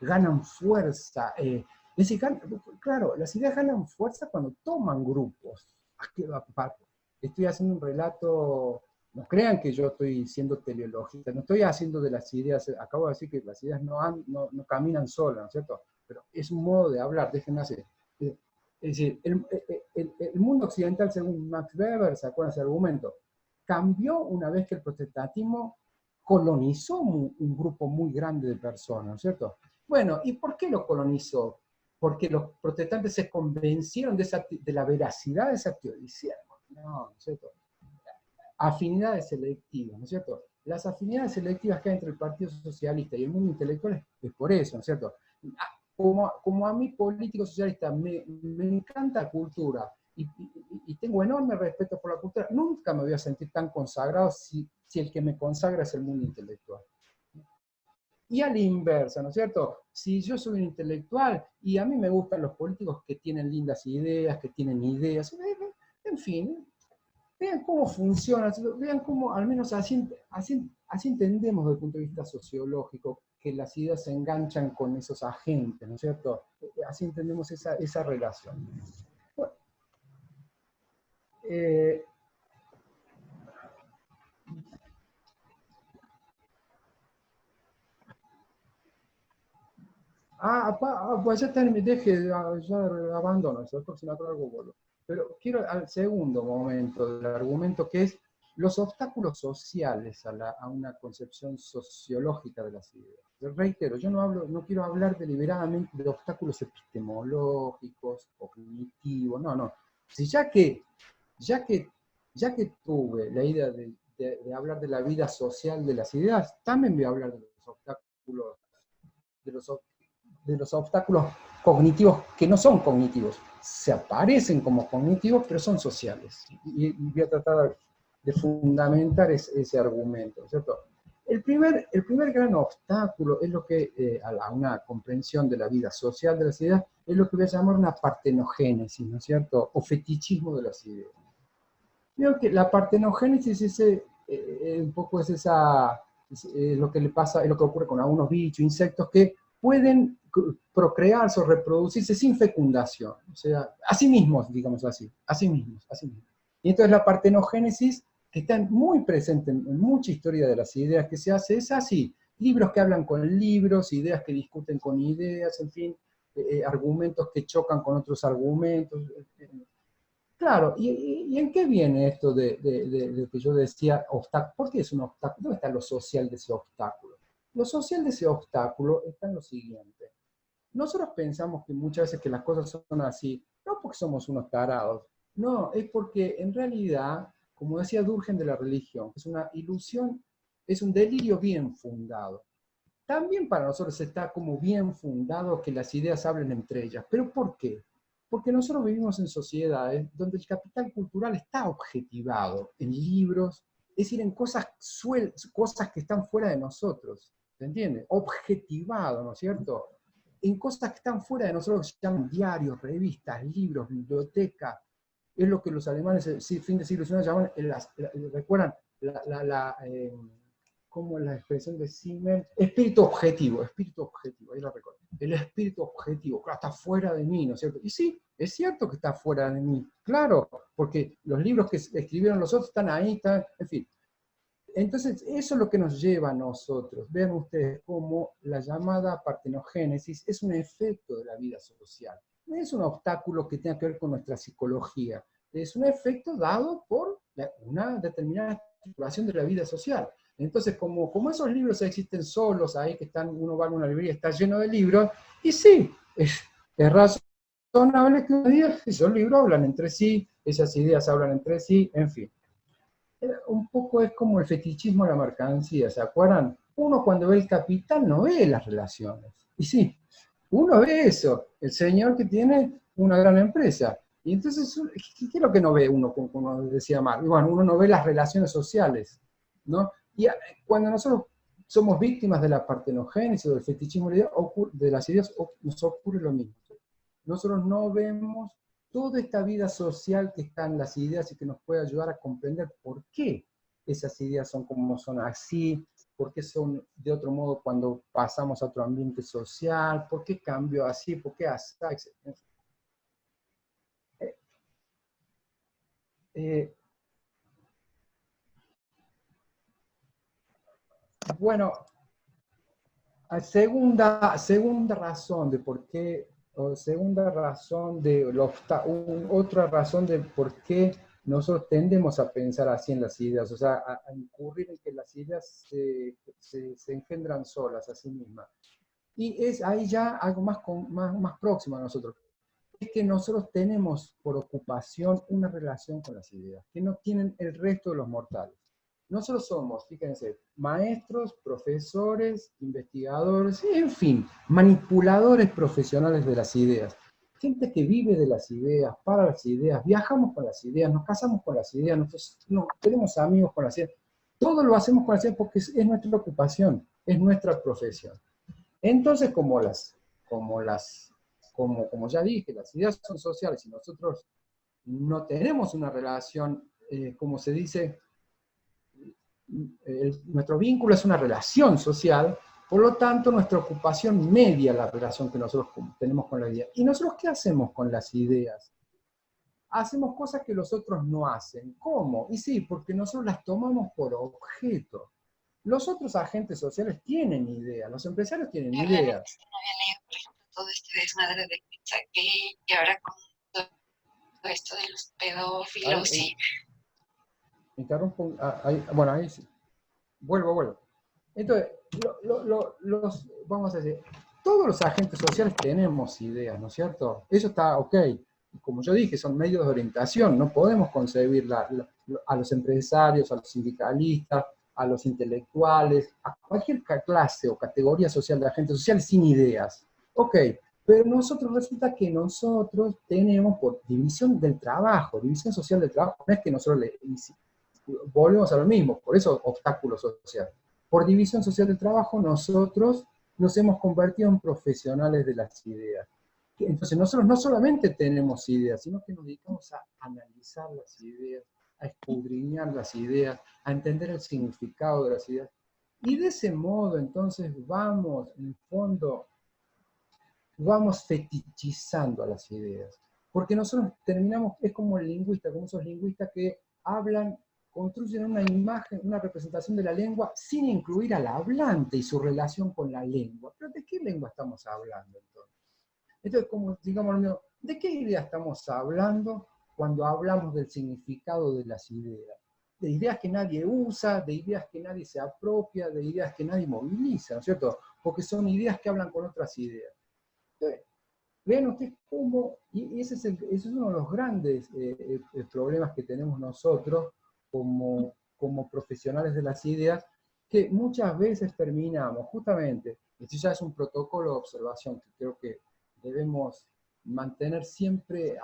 Ganan fuerza. Es decir, claro, las ideas ganan fuerza cuando toman grupos. Estoy haciendo un relato, no crean que yo estoy siendo teleologista, no estoy haciendo de las ideas, acabo de decir que las ideas no caminan solas, ¿no es cierto? Pero es un modo de hablar, déjenme hacer. Es decir, el mundo occidental, según Max Weber, ¿se acuerdan ese argumento? Cambió una vez que el protestantismo colonizó un grupo muy grande de personas, ¿no es cierto? Bueno, ¿y por qué lo colonizó? Porque los protestantes se convencieron de la veracidad de esa teoría. No, ¿no es cierto? Afinidades selectivas, ¿no es cierto? Las afinidades selectivas que hay entre el Partido Socialista y el mundo intelectual es por eso, ¿no es cierto? Como a mí, político socialista, me encanta la cultura y tengo enorme respeto por la cultura, nunca me voy a sentir tan consagrado si el que me consagra es el mundo intelectual. Y a la inversa, ¿no es cierto? Si yo soy un intelectual y a mí me gustan los políticos que tienen lindas ideas, que tienen ideas, en fin, vean cómo funciona, vean cómo, al menos así entendemos desde el punto de vista sociológico, que las ideas se enganchan con esos agentes, ¿no es cierto? Así entendemos esa relación. Bueno, Pues ya terminé, deje, ya abandono eso, el próximo algo vuelvo. Pero quiero al segundo momento del argumento, que es los obstáculos sociales a una concepción sociológica de las ideas. Yo reitero, yo no quiero hablar deliberadamente de obstáculos epistemológicos, cognitivos, no. Si ya que tuve la idea de hablar de la vida social de las ideas, también voy a hablar de los obstáculos, de los, de los obstáculos cognitivos que no son cognitivos. Se aparecen como cognitivos, pero son sociales. Y voy a tratar de fundamentar ese argumento, ¿cierto? El primer gran obstáculo es lo que, a una comprensión de la vida social de las ideas, es lo que voy a llamar una partenogénesis, ¿no es cierto? O fetichismo de las ideas. Creo que la partenogénesis un poco es lo que le pasa, es lo que ocurre con algunos bichos, insectos que pueden procrearse o reproducirse sin fecundación, o sea, a sí mismos, digamos así, a sí mismos. Y entonces la partenogénesis, que está muy presente en mucha historia de las ideas que se hace, es así, libros que hablan con libros, ideas que discuten con ideas, en fin, argumentos que chocan con otros argumentos. Claro, ¿y en qué viene esto de que yo decía obstáculo? ¿Por qué es un obstáculo? ¿Dónde está lo social de ese obstáculo? Lo social de ese obstáculo está en lo siguiente. Nosotros pensamos que muchas veces que las cosas son así, no porque somos unos tarados, no, es porque en realidad, como decía Durkheim de la religión, es una ilusión, es un delirio bien fundado. También para nosotros está como bien fundado que las ideas hablen entre ellas. ¿Pero por qué? Porque nosotros vivimos en sociedades donde el capital cultural está objetivado en libros, es decir, en cosas que están fuera de nosotros. ¿Se entiende? Objetivado, ¿no es cierto? En cosas que están fuera de nosotros, que se llaman diarios, revistas, libros, bibliotecas. Es lo que los alemanes, fin de siglo XIX, llaman, recuerdan, como la expresión de Simmel, espíritu objetivo, ahí lo recuerdo. El espíritu objetivo, claro, está fuera de mí, ¿no es cierto? Y sí, es cierto que está fuera de mí, claro, porque los libros que escribieron los otros están ahí, en fin. Entonces, eso es lo que nos lleva a nosotros. Vean ustedes cómo la llamada partenogénesis es un efecto de la vida social. No es un obstáculo que tenga que ver con nuestra psicología. Es un efecto dado por una determinada estructuración de la vida social. Entonces, como esos libros existen solos ahí, que están, uno va a una librería y está lleno de libros, y sí, es razonable que uno diga, esos libros hablan entre sí, esas ideas hablan entre sí, en fin. Un poco es como el fetichismo de la mercancía, ¿se acuerdan? Uno cuando ve el capital no ve las relaciones. Y sí, uno ve eso, el señor que tiene una gran empresa. Y entonces, ¿qué es lo que no ve uno, como decía Marx? Bueno, uno no ve las relaciones sociales, ¿no? Y cuando nosotros somos víctimas de la partenogénesis o del fetichismo de las ideas, nos ocurre lo mismo. Nosotros no vemos toda esta vida social que está en las ideas y que nos puede ayudar a comprender por qué esas ideas son como son así, por qué son de otro modo cuando pasamos a otro ambiente social, por qué cambió así, por qué hasta, etc. Bueno, segunda razón de por qué, o segunda razón de otra razón de por qué nosotros tendemos a pensar así en las ideas, o sea, a incurrir en que las ideas se engendran solas a sí mismas. Y es ahí ya algo más próximo a nosotros. Es que nosotros tenemos por ocupación una relación con las ideas, que no tienen el resto de los mortales. Nosotros somos, fíjense, maestros, profesores, investigadores, en fin, manipuladores profesionales de las ideas. Gente que vive de las ideas, para las ideas, viajamos con las ideas, nos casamos con las ideas, tenemos amigos con las ideas. Todo lo hacemos con las ideas porque es nuestra ocupación, es nuestra profesión. Entonces, como ya dije, las ideas son sociales y nosotros no tenemos una relación, como se dice, nuestro vínculo es una relación social, por lo tanto nuestra ocupación media la relación que nosotros tenemos con la idea. ¿Y nosotros qué hacemos con las ideas? Hacemos cosas que los otros no hacen. ¿Cómo? Y sí, porque nosotros las tomamos por objeto. Los otros agentes sociales tienen ideas, los empresarios tienen ideas. todo este desmadre de Pizzagate y ahora con todo esto de los pedófilos y... Interrumpo, bueno, ahí sí. Vuelvo. Entonces, vamos a decir, todos los agentes sociales tenemos ideas, ¿no es cierto? Eso está ok. Como yo dije, son medios de orientación, no podemos concebir a los empresarios, a los sindicalistas, a los intelectuales, a cualquier clase o categoría social de agentes sociales sin ideas. Ok, pero resulta que nosotros tenemos por división del trabajo, división social del trabajo, no es que nosotros volvemos a lo mismo, por eso obstáculo social. Por división social del trabajo, nosotros nos hemos convertido en profesionales de las ideas. Entonces, nosotros no solamente tenemos ideas, sino que nos dedicamos a analizar las ideas, a escudriñar las ideas, a entender el significado de las ideas. Y de ese modo, entonces, vamos, en el fondo, vamos fetichizando a las ideas. Porque nosotros terminamos, es como el lingüista, como esos lingüistas que hablan, construyen una imagen, una representación de la lengua sin incluir al hablante y su relación con la lengua. ¿Pero de qué lengua estamos hablando entonces? Entonces, como digamos, ¿de qué idea estamos hablando cuando hablamos del significado de las ideas? De ideas que nadie usa, de ideas que nadie se apropia, de ideas que nadie moviliza, ¿no es cierto? Porque son ideas que hablan con otras ideas. Entonces, vean ustedes cómo, y ese es uno de los grandes problemas que tenemos nosotros como profesionales de las ideas, que muchas veces terminamos, justamente, esto ya es un protocolo de observación que creo que debemos mantener siempre,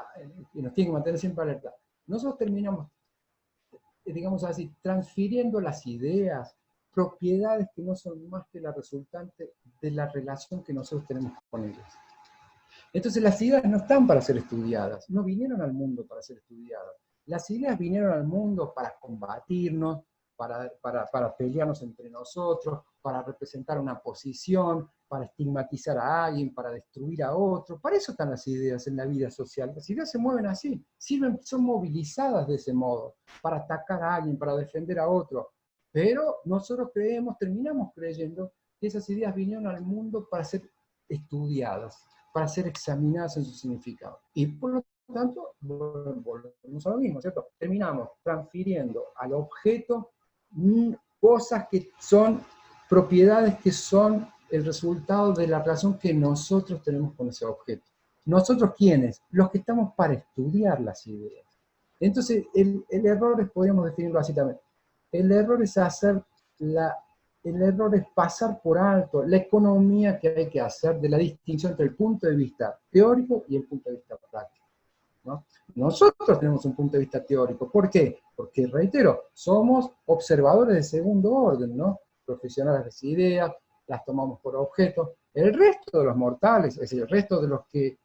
y nos tiene que mantener siempre alerta. Nosotros terminamos, digamos así, transfiriendo las ideas, propiedades que no son más que la resultante de la relación que nosotros tenemos con ellas. Entonces las ideas no están para ser estudiadas, no vinieron al mundo para ser estudiadas. Las ideas vinieron al mundo para combatirnos, para pelearnos entre nosotros, para representar una posición, para estigmatizar a alguien, para destruir a otro. Para eso están las ideas en la vida social. Las ideas se mueven así, son movilizadas de ese modo, para atacar a alguien, para defender a otro. Pero nosotros terminamos creyendo que esas ideas vinieron al mundo para ser estudiadas, para ser examinadas en su significado. Y por lo tanto, volvemos a lo mismo, ¿cierto? Terminamos transfiriendo al objeto cosas que son propiedades que son el resultado de la relación que nosotros tenemos con ese objeto. ¿Nosotros quiénes? Los que estamos para estudiar las ideas. Entonces, el error podríamos definirlo así también. El error es el error es pasar por alto la economía que hay que hacer de la distinción entre el punto de vista teórico y el punto de vista práctico, ¿no? Nosotros tenemos un punto de vista teórico. ¿Por qué? Porque, reitero, somos observadores de segundo orden, ¿no? Profesionales de las ideas, las tomamos por objeto. El resto de los mortales, es decir, el resto de los que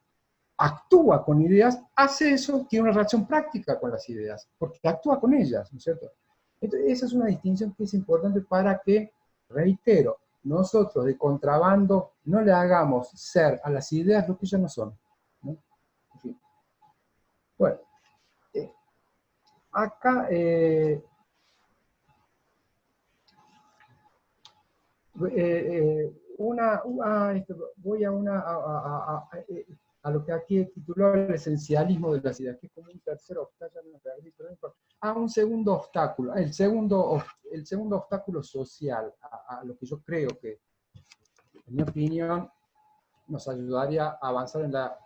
actúa con ideas, hace eso, tiene una relación práctica con las ideas, porque actúa con ellas, ¿no es cierto? Entonces, esa es una distinción que es importante para que, reitero, nosotros de contrabando no le hagamos ser a las ideas lo que ellas no son, ¿no? En fin. Bueno, acá voy a lo que aquí tituló el esencialismo de las ideas, que es como un tercer obstáculo, un segundo obstáculo, el segundo obstáculo social, a lo que yo creo que, en mi opinión, nos ayudaría a avanzar en la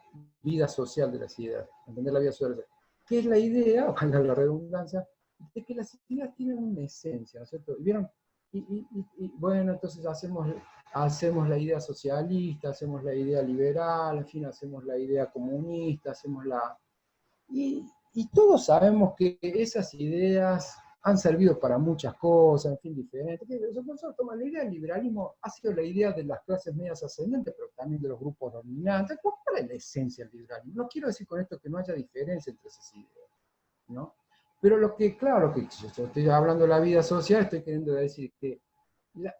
vida social de las ideas, entender la vida social de las ideas. ¿Qué es la idea, ojalá la redundancia, de que las ideas tienen una esencia, ¿no es cierto? ¿Vieron? Y bueno, entonces hacemos la idea socialista, hacemos la idea liberal, en fin, hacemos la idea comunista, hacemos la... Y todos sabemos que esas ideas han servido para muchas cosas, en fin, diferentes. Nosotros tomamos la idea del liberalismo, ha sido la idea de las clases medias ascendentes, pero también de los grupos dominantes. ¿Cuál es la esencia del liberalismo? No quiero decir con esto que no haya diferencia entre esas ideas, ¿no? Pero lo que, claro, que yo estoy hablando de la vida social, estoy queriendo decir que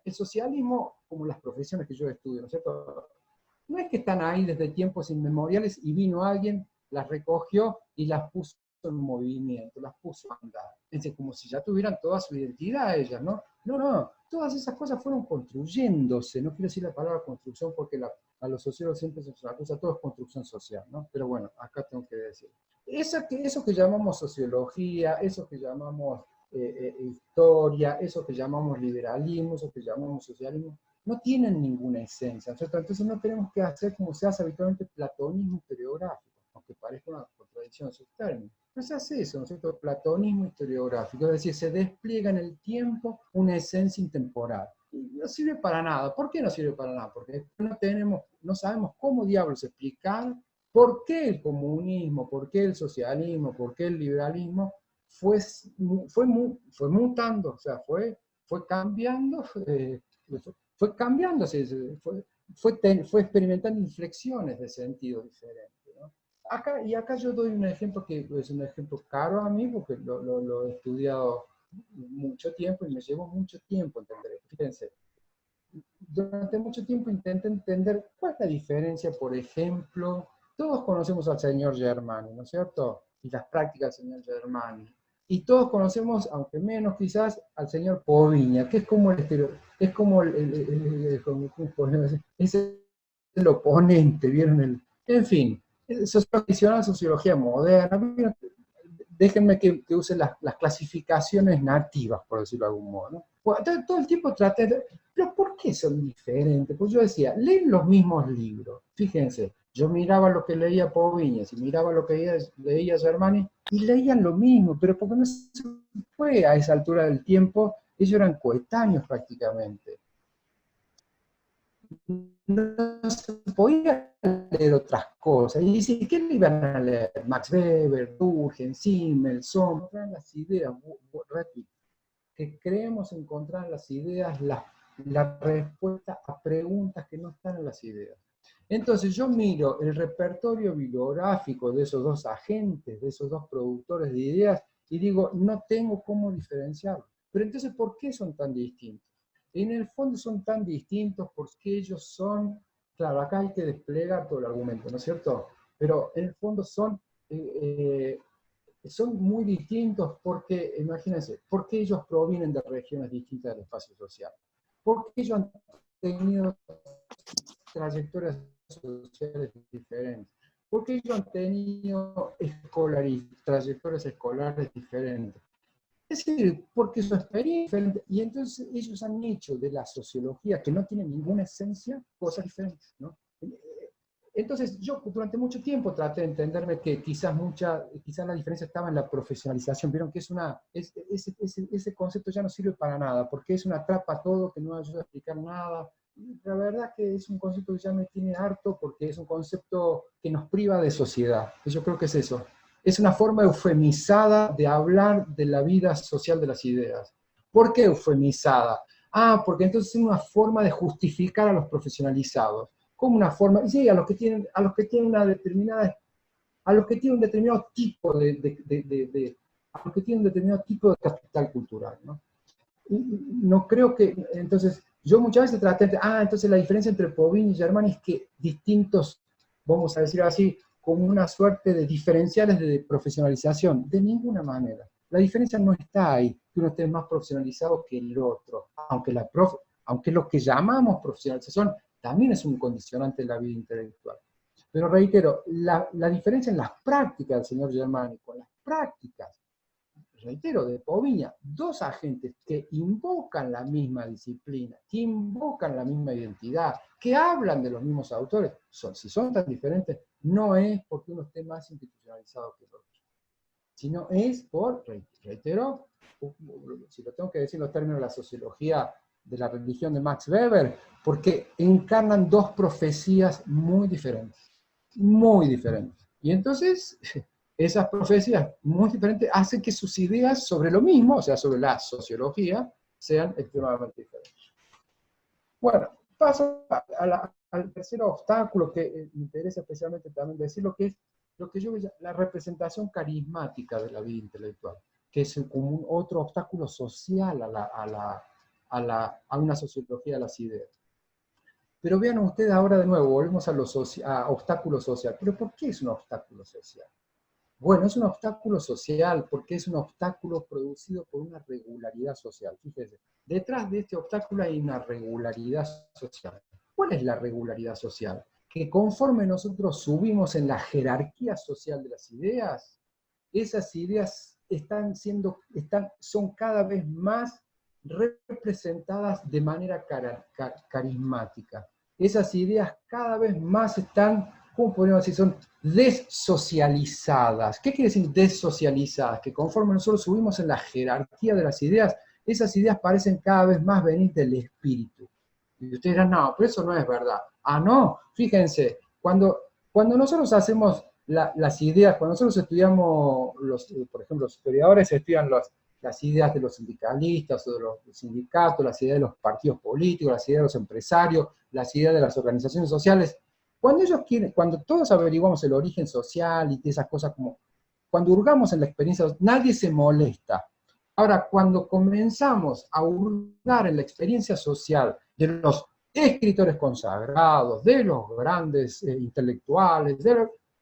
el socialismo, como las profesiones que yo estudio, ¿no es cierto? No es que están ahí desde tiempos inmemoriales y vino alguien, las recogió y las puso en movimiento, las puso a andar. Es decir, como si ya tuvieran toda su identidad ellas, ¿no? No, todas esas cosas fueron construyéndose. No quiero decir la palabra construcción porque a los sociólogos siempre se nos acusa, todo es construcción social, ¿no? Pero bueno, acá tengo que decir. Eso que llamamos sociología, eso que llamamos historia, eso que llamamos liberalismo, eso que llamamos socialismo, no tienen ninguna esencia, ¿cierto? Entonces no tenemos que hacer como se hace habitualmente platonismo historiográfico, aunque parezca una contradicción en sus términos. No se hace eso, ¿no es cierto? Platonismo historiográfico, es decir, se despliega en el tiempo una esencia intemporal. Y no sirve para nada. ¿Por qué no sirve para nada? Porque no sabemos cómo diablos explicar por qué el comunismo, por qué el socialismo, por qué el liberalismo fue mutando, o sea, fue cambiando, fue cambiándose, fue experimentando inflexiones de sentido diferente, ¿no? Acá yo doy un ejemplo que es un ejemplo caro a mí, porque lo he estudiado mucho tiempo y me llevó mucho tiempo entender. Fíjense, durante mucho tiempo intenté entender cuál es la diferencia, por ejemplo, todos conocemos al señor Germani, ¿no es cierto? Y las prácticas del señor Germani. Y todos conocemos, aunque menos quizás, al señor Poviña, que es como es como es el oponente, ¿vieron? En fin, sociología moderna. Déjenme que use las clasificaciones nativas, por decirlo de algún modo, ¿no? Bueno, todo el tiempo traté de, pero ¿por qué son diferentes? Pues yo decía, leen los mismos libros. Fíjense, yo miraba lo que leía Poviñas y miraba lo que leía Germani y leían lo mismo, pero porque no se fue a esa altura del tiempo, ellos eran coetáneos prácticamente. No se podía leer otras cosas. Y dice, ¿qué le iban a leer? Max Weber, Durkheim, Simmel, Somm, las ideas, que creemos encontrar en las ideas la respuesta a preguntas que no están en las ideas. Entonces yo miro el repertorio bibliográfico de esos dos agentes, de esos dos productores de ideas, y digo, no tengo cómo diferenciarlos. Pero entonces, ¿por qué son tan distintos? En el fondo son tan distintos porque ellos son, claro, acá hay que desplegar todo el argumento, ¿no es cierto? Pero en el fondo son muy distintos porque, imagínense, porque ellos provienen de regiones distintas del espacio social, porque ellos han tenido trayectorias sociales diferentes, porque ellos han tenido trayectorias escolares diferentes. Es decir, porque su experiencia es diferente, y entonces ellos han hecho de la sociología, que no tiene ninguna esencia, cosas diferentes, ¿no? Entonces yo durante mucho tiempo traté de entenderme que quizás la diferencia estaba en la profesionalización. Vieron que ese concepto ya no sirve para nada, porque es una trapa todo que no ayuda a explicar nada. La verdad que es un concepto que ya me tiene harto porque es un concepto que nos priva de sociedad. Yo creo que es eso. Es una forma eufemizada de hablar de la vida social de las ideas. ¿Por qué eufemizada? Porque entonces es una forma de justificar a los profesionalizados. Como una forma, sí, a los que tienen una determinada, a los que tienen un determinado tipo a los que tienen un determinado tipo de capital cultural, ¿no? No creo que, entonces, yo muchas veces traté de, entonces la diferencia entre Poviña y Germani es que distintos, vamos a decir así, como una suerte de diferenciales de profesionalización, de ninguna manera. La diferencia no está ahí, que uno esté más profesionalizado que el otro, aunque lo que llamamos profesionalización también es un condicionante de la vida intelectual. Pero reitero, la diferencia en las prácticas del señor Germani con las prácticas, reitero, de Poviña, dos agentes que invocan la misma disciplina, que invocan la misma identidad, que hablan de los mismos autores, si son tan diferentes, no es porque uno esté más institucionalizado que el otro, sino es por, reitero, si lo tengo que decir en los términos de la sociología de la religión de Max Weber, porque encarnan dos profecías muy diferentes. Y entonces, esas profecías muy diferentes hacen que sus ideas sobre lo mismo, o sea, sobre la sociología, sean extremadamente diferentes. Bueno, paso al tercer obstáculo que me interesa especialmente también decir, lo que yo veo la representación carismática de la vida intelectual, que es como otro obstáculo social a una sociología de las ideas. Pero vean ustedes ahora de nuevo, volvemos a obstáculo social. ¿Pero por qué es un obstáculo social? Bueno, es un obstáculo social, porque es un obstáculo producido por una regularidad social. Fíjense, detrás de este obstáculo hay una regularidad social. ¿Cuál es la regularidad social? Que conforme nosotros subimos en la jerarquía social de las ideas, esas ideas son cada vez más representadas de manera carismática. Esas ideas cada vez más están, ¿cómo podríamos decir? Son desocializadas. ¿Qué quiere decir desocializadas? Que conforme nosotros subimos en la jerarquía de las ideas, esas ideas parecen cada vez más venir del espíritu. Y ustedes dirán, no, pero eso no es verdad. Ah, no, fíjense, cuando nosotros hacemos las ideas, cuando nosotros estudiamos, por ejemplo, los historiadores estudian las ideas de los sindicalistas o de los sindicatos, las ideas de los partidos políticos, las ideas de los empresarios, las ideas de las organizaciones sociales, cuando todos averiguamos el origen social y esas cosas, como cuando hurgamos en la experiencia, nadie se molesta. Ahora, cuando comenzamos a hurgar en la experiencia social de los escritores consagrados, de los grandes intelectuales,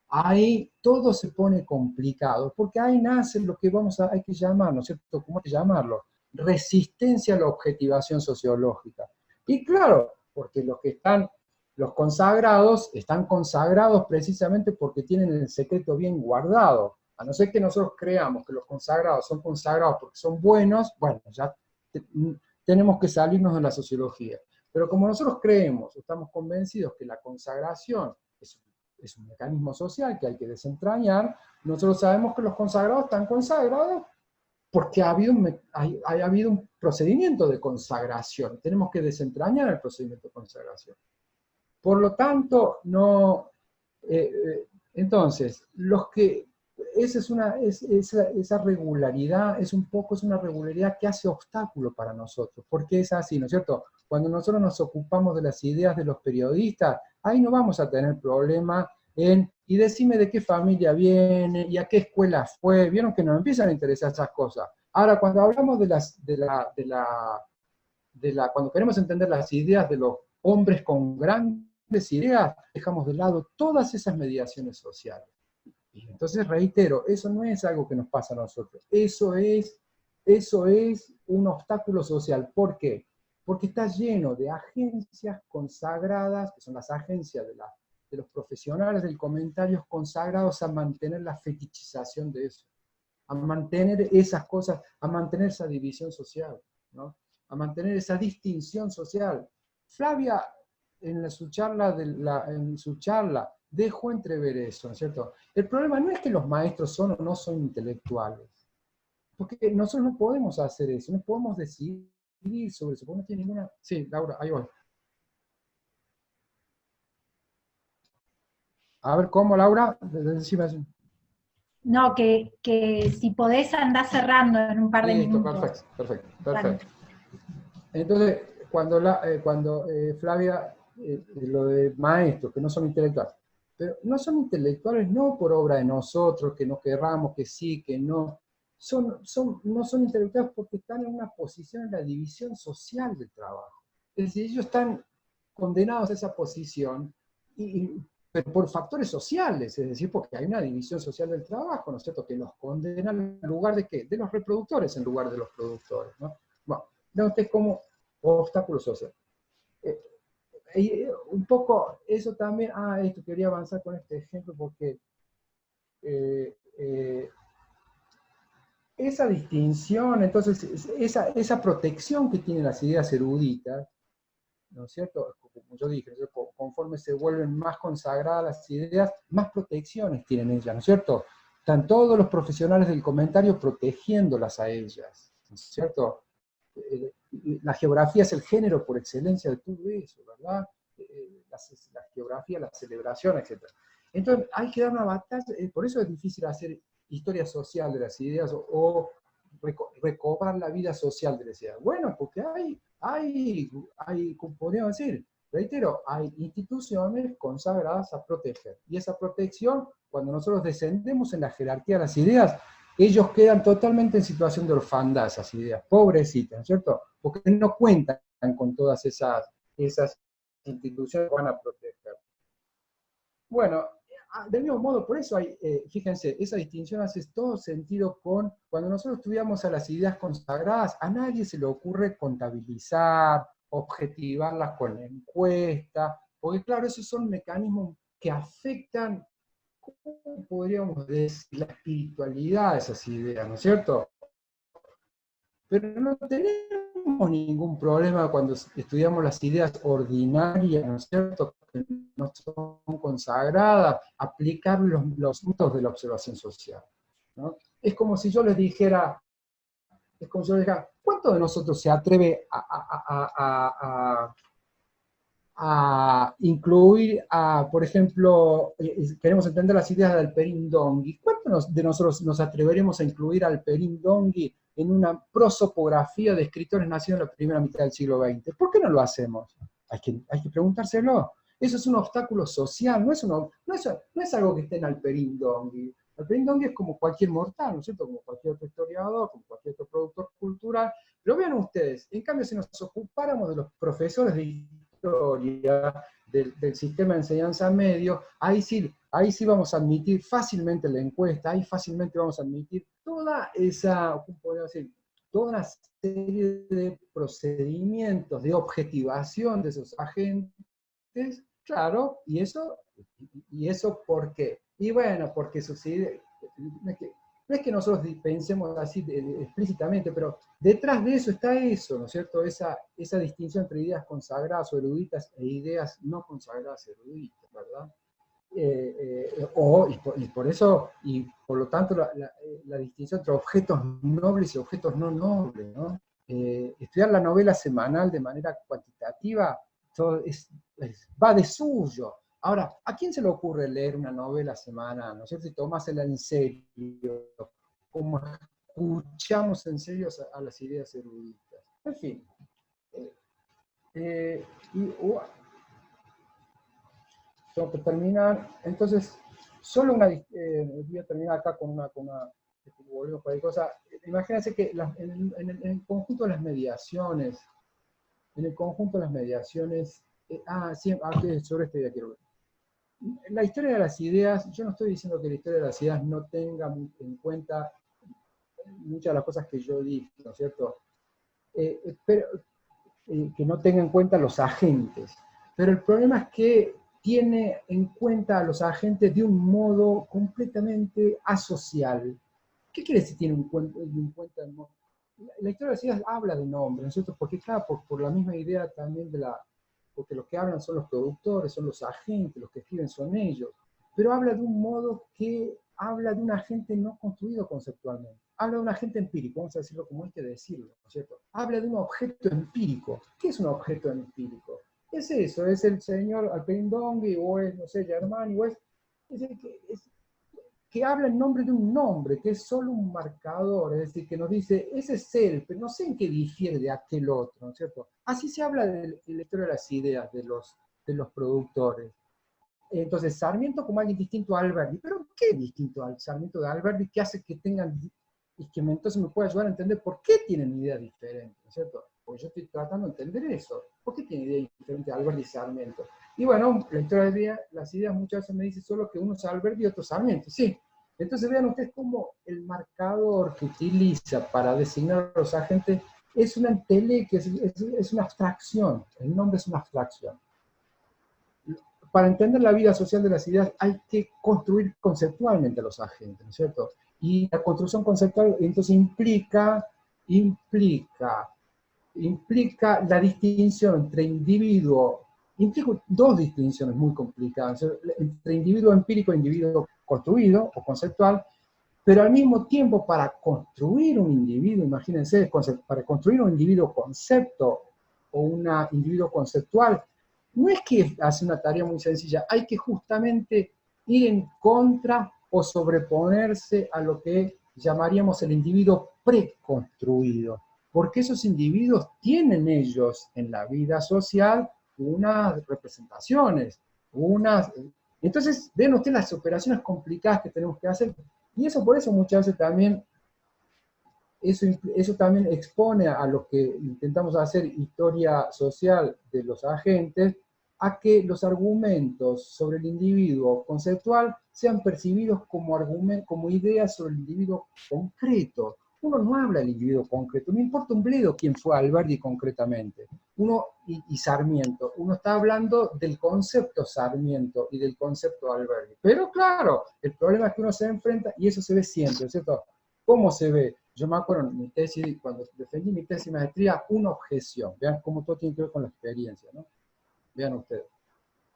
ahí todo se pone complicado, porque ahí nace lo que hay que llamar, ¿no es cierto? ¿Cómo hay que llamarlo? Resistencia a la objetivación sociológica. Y claro, porque los consagrados están consagrados precisamente porque tienen el secreto bien guardado. A no ser que nosotros creamos que los consagrados son consagrados porque son buenos, bueno, ya tenemos que salirnos de la sociología. Pero como nosotros creemos, estamos convencidos que la consagración es un mecanismo social que hay que desentrañar, nosotros sabemos que los consagrados están consagrados porque ha habido un procedimiento de consagración. Tenemos que desentrañar el procedimiento de consagración. Por lo tanto, entonces, esa regularidad es una regularidad que hace obstáculo para nosotros, porque es así, ¿no es cierto? Cuando nosotros nos ocupamos de las ideas de los periodistas, ahí no vamos a tener problema y decime de qué familia viene, y a qué escuela fue, vieron que nos empiezan a interesar esas cosas. Ahora, cuando hablamos cuando queremos entender las ideas de los hombres con grandes ideas, dejamos de lado todas esas mediaciones sociales. Y entonces, reitero, eso no es algo que nos pasa a nosotros, eso es un obstáculo social. ¿Por qué? Porque está lleno de agencias consagradas, que son las agencias de los profesionales del comentario, consagrados a mantener la fetichización de eso, a mantener esas cosas, a mantener esa división social, ¿no? A mantener esa distinción social. Flavia, en su charla dejó entrever eso, ¿no es cierto? El problema no es que los maestros son o no son intelectuales, porque nosotros no podemos hacer eso, no podemos decidir sobre eso, porque no tiene ninguna... Sí, Laura, ahí voy. A ver, ¿cómo, Laura? Decime así. No, que si podés andar cerrando en un par de minutos. Perfecto. Entonces, cuando Flavia, lo de maestros, que no son intelectuales, pero no son intelectuales no por obra de nosotros, que no querramos, que sí, que no, no son intelectuales porque están en una posición en la división social del trabajo. Es decir, ellos están condenados a esa posición, pero por factores sociales, es decir, porque hay una división social del trabajo, ¿no es cierto?, que los condena en lugar de ¿qué? De los reproductores en lugar de los productores, ¿no? Bueno, entonces como obstáculo social. Un poco eso también, esto quería avanzar con este ejemplo porque esa distinción, entonces, esa protección que tienen las ideas eruditas, ¿no es cierto? Como yo dije, conforme se vuelven más consagradas las ideas, más protecciones tienen ellas, ¿no es cierto? Están todos los profesionales del comentario protegiéndolas a ellas, ¿no es cierto? La geografía es el género por excelencia de todo eso, ¿verdad? La geografía, la celebración, etc. Entonces hay que dar una batalla, por eso es difícil hacer historia social de las ideas o recobrar la vida social de las ideas. Bueno, porque como podríamos decir, reitero, hay instituciones consagradas a proteger. Y esa protección, cuando nosotros descendemos en la jerarquía de las ideas, ellos quedan totalmente en situación de orfandad, esas ideas, pobrecitas, ¿no es cierto? Porque no cuentan con todas esas instituciones que van a proteger. Bueno, Del mismo modo, por eso hay, fíjense, esa distinción hace todo sentido con, cuando nosotros estudiamos a las ideas consagradas, a nadie se le ocurre contabilizar, objetivarlas con la encuesta, porque claro, esos son mecanismos que afectan, ¿cómo podríamos decir?, la espiritualidad de esas ideas, ¿no es cierto? Pero no tenemos ningún problema cuando estudiamos las ideas ordinarias, ¿no es cierto?, que no son consagradas, aplicar los métodos de la observación social, ¿no? Es como si yo les dijera, ¿cuántos de nosotros se atreve a incluir, por ejemplo, queremos entender las ideas del Perindongui? ¿Cuántos de nosotros nos atreveremos a incluir al Perindongui en una prosopografía de escritores nacidos en la primera mitad del siglo XX? ¿Por qué no lo hacemos? Hay que preguntárselo. Eso es un obstáculo social, no es algo que esté en al Perindongui. El Perindongui es como cualquier mortal, ¿no es cierto? Como cualquier otro historiador, como cualquier otro productor cultural. Pero vean ustedes, en cambio, si nos ocupáramos de los profesores de historia del sistema de enseñanza medio, ahí sí vamos a admitir fácilmente la encuesta, ahí fácilmente vamos a admitir toda esa, ¿cómo podemos decir?, toda una serie de procedimientos de objetivación de esos agentes, claro, y eso ¿por qué? Y bueno, porque sucede, no es que nosotros pensemos así explícitamente, pero detrás de eso está eso, ¿no es cierto? Esa distinción entre ideas consagradas o eruditas e ideas no consagradas eruditas, ¿verdad? Y por eso, y por lo tanto, la distinción entre objetos nobles y objetos no nobles, ¿no? Estudiar la novela semanal de manera cuantitativa va de suyo. Ahora, ¿a quién se le ocurre leer una novela semanal, ¿no es cierto?, y tomársela en serio, como escuchamos en serio a las ideas eruditas? En fin. Tengo que terminar. Entonces, solo voy a terminar acá con una volvemos por ahí cosa. Imagínense que en el conjunto de las mediaciones, sí, sobre esto ya quiero ver. La historia de las ideas, yo no estoy diciendo que la historia de las ideas no tenga en cuenta muchas de las cosas que yo dije, ¿no es cierto? Pero que no tenga en cuenta los agentes. Pero el problema es que tiene en cuenta a los agentes de un modo completamente asocial. ¿Qué quiere decir tiene en cuenta? La historia de las ideas habla de nombres, ¿no es cierto? Porque claro, por la misma idea también porque los que hablan son los productores, son los agentes, los que escriben son ellos, pero habla de un modo que habla de un agente no construido conceptualmente, habla de un agente empírico, vamos a decirlo como hay que decirlo, ¿no es cierto? Habla de un objeto empírico. ¿Qué es un objeto empírico? Es eso, es el señor Alperindongui, o es, no sé, Germani, o es que habla en nombre de un nombre, que es solo un marcador, es decir, que nos dice, ese es él, pero no sé en qué difiere de aquel otro, ¿no es cierto? Así se habla del lector de las ideas de los productores. Entonces, Sarmiento como alguien distinto a Alberti, pero ¿qué distinto al Sarmiento de Alberti que hace que tengan, y que entonces me puede ayudar a entender por qué tienen ideas diferentes, ¿no es cierto? Porque yo estoy tratando de entender eso. ¿Por qué tienen ideas diferentes Alberti y Sarmiento? Y bueno, la historia de las ideas muchas veces me dice solo que uno es Alberti y otro Sarmiento, sí. Entonces vean ustedes cómo el marcador que utiliza para designar a los agentes es una entelequia, es una abstracción. El nombre es una abstracción. Para entender la vida social de las ideas hay que construir conceptualmente a los agentes, ¿no es cierto? Y la construcción conceptual entonces implica la distinción entre individuo, implica dos distinciones muy complicadas, entre individuo empírico e individuo construido o conceptual, pero al mismo tiempo para construir un individuo, imagínense, para construir un individuo concepto o un individuo conceptual, no es que hace una tarea muy sencilla, hay que justamente ir en contra o sobreponerse a lo que llamaríamos el individuo preconstruido, porque esos individuos tienen ellos en la vida social unas representaciones, entonces ven ustedes las operaciones complicadas que tenemos que hacer, y eso por eso muchas veces también eso también expone a lo que intentamos hacer historia social de los agentes, a que los argumentos sobre el individuo conceptual sean percibidos como ideas sobre el individuo concreto. Uno no habla del individuo concreto, no importa un bledo quién fue Alberdi concretamente. Y Sarmiento, uno está hablando del concepto Sarmiento y del concepto Alberdi. Pero claro, el problema es que uno se enfrenta, y eso se ve siempre, ¿cierto? ¿Cómo se ve? Yo me acuerdo en mi tesis, cuando defendí mi tesis de maestría, una objeción. Vean cómo todo tiene que ver con la experiencia, ¿no? Vean ustedes.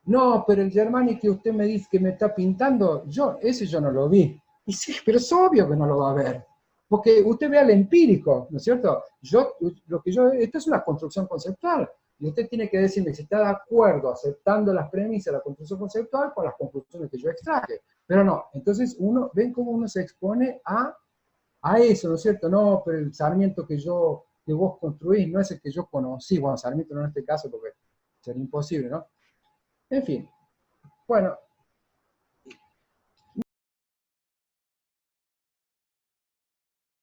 No, pero el Germani que usted me dice que me está pintando, ese yo no lo vi. Y sí, pero es obvio que no lo va a ver. Porque usted ve al empírico, ¿no es cierto? Esto es una construcción conceptual. Y usted tiene que decirme si está de acuerdo, aceptando las premisas de la construcción conceptual con las conclusiones que yo extraje. Pero no, entonces ven cómo uno se expone a eso, ¿no es cierto? No, pero el Sarmiento que vos construís no es el que yo conocí. Bueno, Sarmiento no en este caso porque sería imposible, ¿no? En fin, bueno,